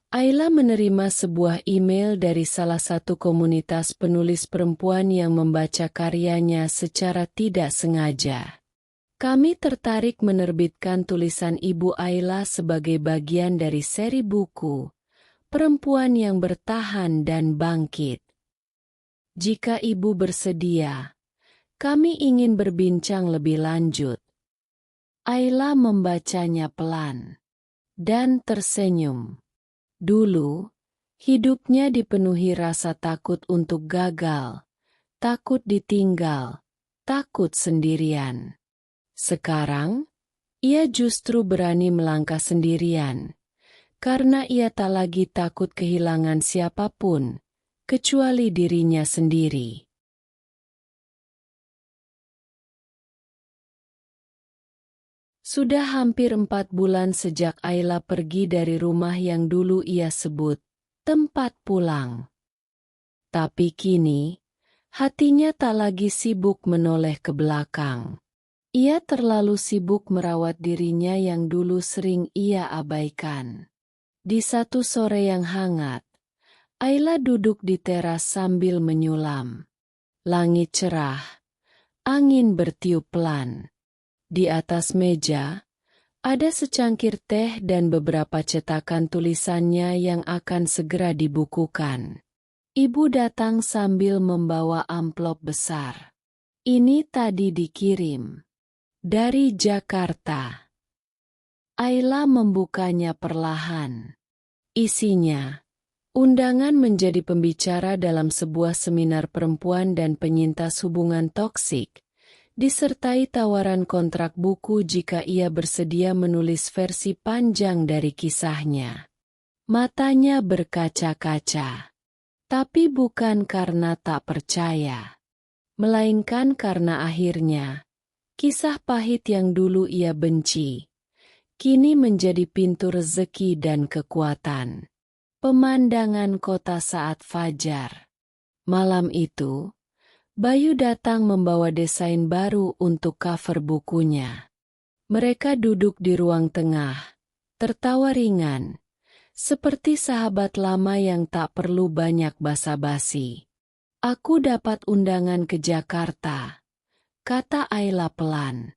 Ayla menerima sebuah email dari salah satu komunitas penulis perempuan yang membaca karyanya secara tidak sengaja. "Kami tertarik menerbitkan tulisan Ibu Ayla sebagai bagian dari seri buku, Perempuan yang Bertahan dan Bangkit. Jika Ibu bersedia, kami ingin berbincang lebih lanjut." Ayla membacanya pelan dan tersenyum. Dulu, hidupnya dipenuhi rasa takut untuk gagal, takut ditinggal, takut sendirian. Sekarang, ia justru berani melangkah sendirian, karena ia tak lagi takut kehilangan siapapun, kecuali dirinya sendiri. Sudah hampir 4 bulan sejak Ayla pergi dari rumah yang dulu ia sebut tempat pulang. Tapi kini, hatinya tak lagi sibuk menoleh ke belakang. Ia terlalu sibuk merawat dirinya yang dulu sering ia abaikan. Di satu sore yang hangat, Ayla duduk di teras sambil menyulam. Langit cerah, angin bertiup pelan. Di atas meja, ada secangkir teh dan beberapa cetakan tulisannya yang akan segera dibukukan. Ibu datang sambil membawa amplop besar. "Ini tadi dikirim dari Jakarta." Ayla membukanya perlahan. Isinya, undangan menjadi pembicara dalam sebuah seminar perempuan dan penyintas hubungan toksik, disertai tawaran kontrak buku jika ia bersedia menulis versi panjang dari kisahnya. Matanya berkaca-kaca. Tapi bukan karena tak percaya, melainkan karena akhirnya, kisah pahit yang dulu ia benci, kini menjadi pintu rezeki dan kekuatan. Pemandangan kota saat fajar. Malam itu, Bayu datang membawa desain baru untuk cover bukunya. Mereka duduk di ruang tengah, tertawa ringan, seperti sahabat lama yang tak perlu banyak basa-basi. "Aku dapat undangan ke Jakarta. kata Ayla pelan.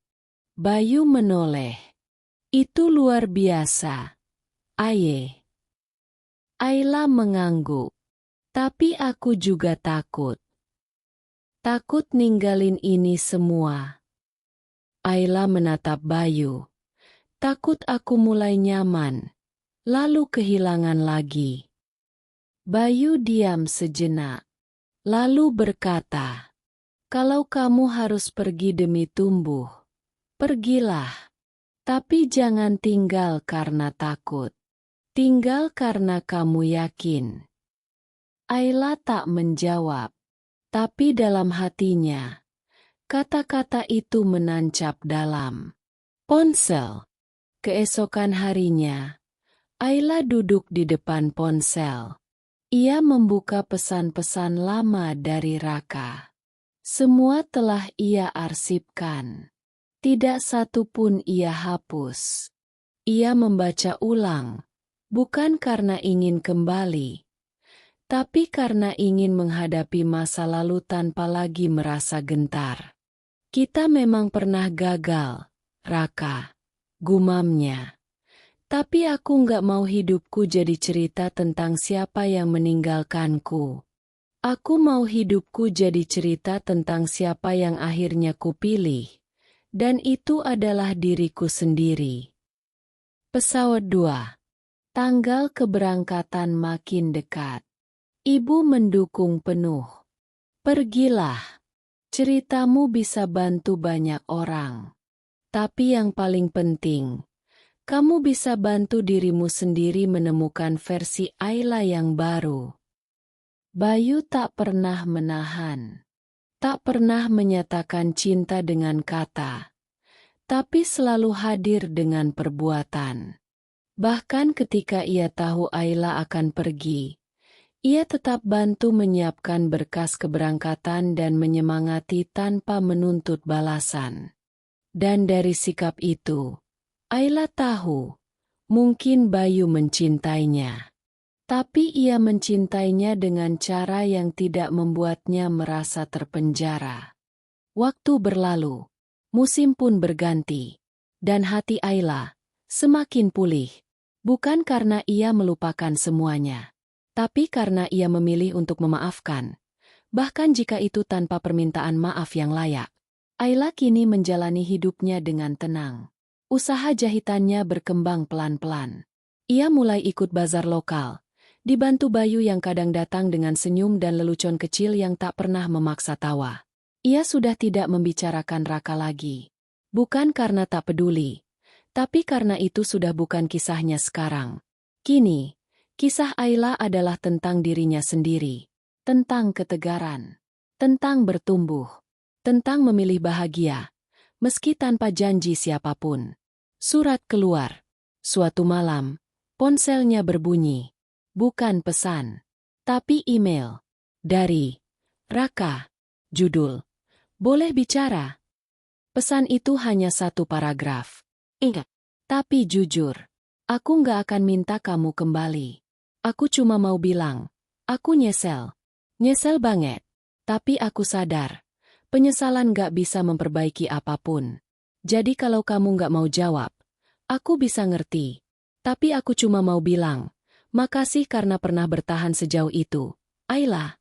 Bayu menoleh. Itu luar biasa, Aye. Ayla mengangguk. Tapi aku juga takut. Takut ninggalin ini semua. Ayla menatap Bayu. Takut aku mulai nyaman, lalu kehilangan lagi. Bayu diam sejenak, lalu berkata, kalau kamu harus pergi demi tumbuh, pergilah. Tapi jangan tinggal karena takut. Tinggal karena kamu yakin. Ayla tak menjawab, tapi dalam hatinya, kata-kata itu menancap dalam ponsel. Keesokan harinya, Ayla duduk di depan ponsel. Ia membuka pesan-pesan lama dari Raka. Semua telah ia arsipkan. Tidak satu pun ia hapus. Ia membaca ulang, bukan karena ingin kembali, tapi karena ingin menghadapi masa lalu tanpa lagi merasa gentar. Kita memang pernah gagal, Raka. Gumamnya. Tapi aku nggak mau hidupku jadi cerita tentang siapa yang meninggalkanku. Aku mau hidupku jadi cerita tentang siapa yang akhirnya kupilih. Dan itu adalah diriku sendiri. Pesawat 2. Tanggal keberangkatan makin dekat. Ibu mendukung penuh. Pergilah. Ceritamu bisa bantu banyak orang. Tapi yang paling penting, kamu bisa bantu dirimu sendiri menemukan versi Ayla yang baru. Bayu tak pernah menahan, tak pernah menyatakan cinta dengan kata, tapi selalu hadir dengan perbuatan. Bahkan ketika ia tahu Ayla akan pergi, ia tetap bantu menyiapkan berkas keberangkatan dan menyemangati tanpa menuntut balasan. Dan dari sikap itu, Ayla tahu, mungkin Bayu mencintainya. Tapi ia mencintainya dengan cara yang tidak membuatnya merasa terpenjara. Waktu berlalu, musim pun berganti, dan hati Ayla semakin pulih. Bukan karena ia melupakan semuanya, tapi karena ia memilih untuk memaafkan. Bahkan jika itu tanpa permintaan maaf yang layak. Ayla kini menjalani hidupnya dengan tenang. Usaha jahitannya berkembang pelan-pelan. Ia mulai ikut bazar lokal, dibantu Bayu yang kadang datang dengan senyum dan lelucon kecil yang tak pernah memaksa tawa. Ia sudah tidak membicarakan Raka lagi. Bukan karena tak peduli, tapi karena itu sudah bukan kisahnya sekarang. Kini, kisah Ayla adalah tentang dirinya sendiri, tentang ketegaran, tentang bertumbuh. Tentang memilih bahagia, meski tanpa janji siapapun. Surat keluar. Suatu malam, ponselnya berbunyi. Bukan pesan, tapi email. Dari Raka. Judul, boleh bicara? Pesan itu hanya satu paragraf. Ingat, tapi jujur, aku nggak akan minta kamu kembali. Aku cuma mau bilang, aku nyesel. Nyesel banget. Tapi aku sadar. Penyesalan gak bisa memperbaiki apapun. Jadi kalau kamu gak mau jawab, aku bisa ngerti. Tapi aku cuma mau bilang, makasih karena pernah bertahan sejauh itu, Ayla.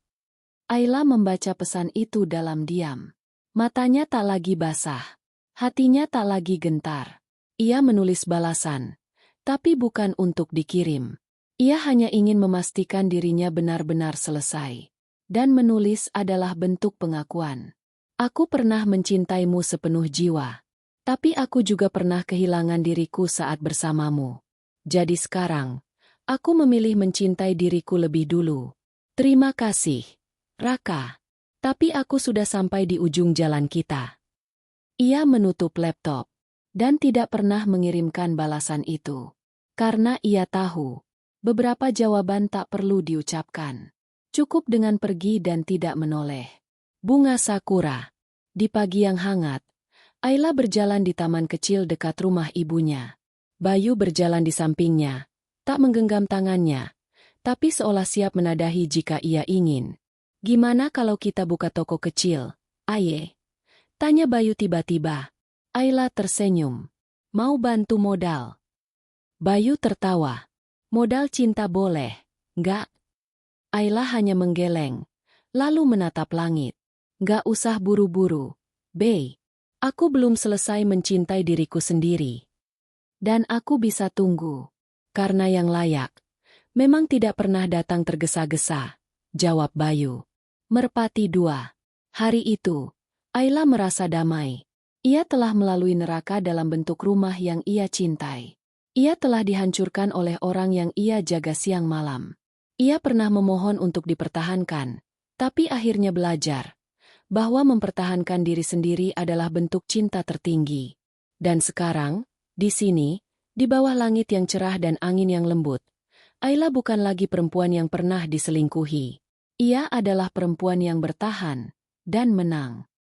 Ayla membaca pesan itu dalam diam. Matanya tak lagi basah. Hatinya tak lagi gentar. Ia menulis balasan, tapi bukan untuk dikirim. Ia hanya ingin memastikan dirinya benar-benar selesai. Dan menulis adalah bentuk pengakuan. Aku pernah mencintaimu sepenuh jiwa. Tapi aku juga pernah kehilangan diriku saat bersamamu. Jadi sekarang, aku memilih mencintai diriku lebih dulu. Terima kasih, Raka. Tapi aku sudah sampai di ujung jalan kita. Ia menutup laptop, dan tidak pernah mengirimkan balasan itu. Karena ia tahu, beberapa jawaban tak perlu diucapkan. Cukup dengan pergi dan tidak menoleh. Bunga sakura. Di pagi yang hangat, Ayla berjalan di taman kecil dekat rumah ibunya. Bayu berjalan di sampingnya, tak menggenggam tangannya, tapi seolah siap menadahi jika ia ingin. Gimana kalau kita buka toko kecil, Aye? Tanya Bayu tiba-tiba. Ayla tersenyum. Mau bantu modal? Bayu tertawa. Modal cinta boleh, nggak? Ayla hanya menggeleng, lalu menatap langit. Nggak usah buru-buru, Bey. Aku belum selesai mencintai diriku sendiri. Dan aku bisa tunggu. Karena yang layak memang tidak pernah datang tergesa-gesa, jawab Bayu. Merpati 2. Hari itu, Ayla merasa damai. Ia telah melalui neraka dalam bentuk rumah yang ia cintai. Ia telah dihancurkan oleh orang yang ia jaga siang malam. Ia pernah memohon untuk dipertahankan, tapi akhirnya belajar bahwa mempertahankan diri sendiri adalah bentuk cinta tertinggi. Dan sekarang, di sini, di bawah langit yang cerah dan angin yang lembut, Ayla bukan lagi perempuan yang pernah diselingkuhi. Ia adalah perempuan yang bertahan dan menang.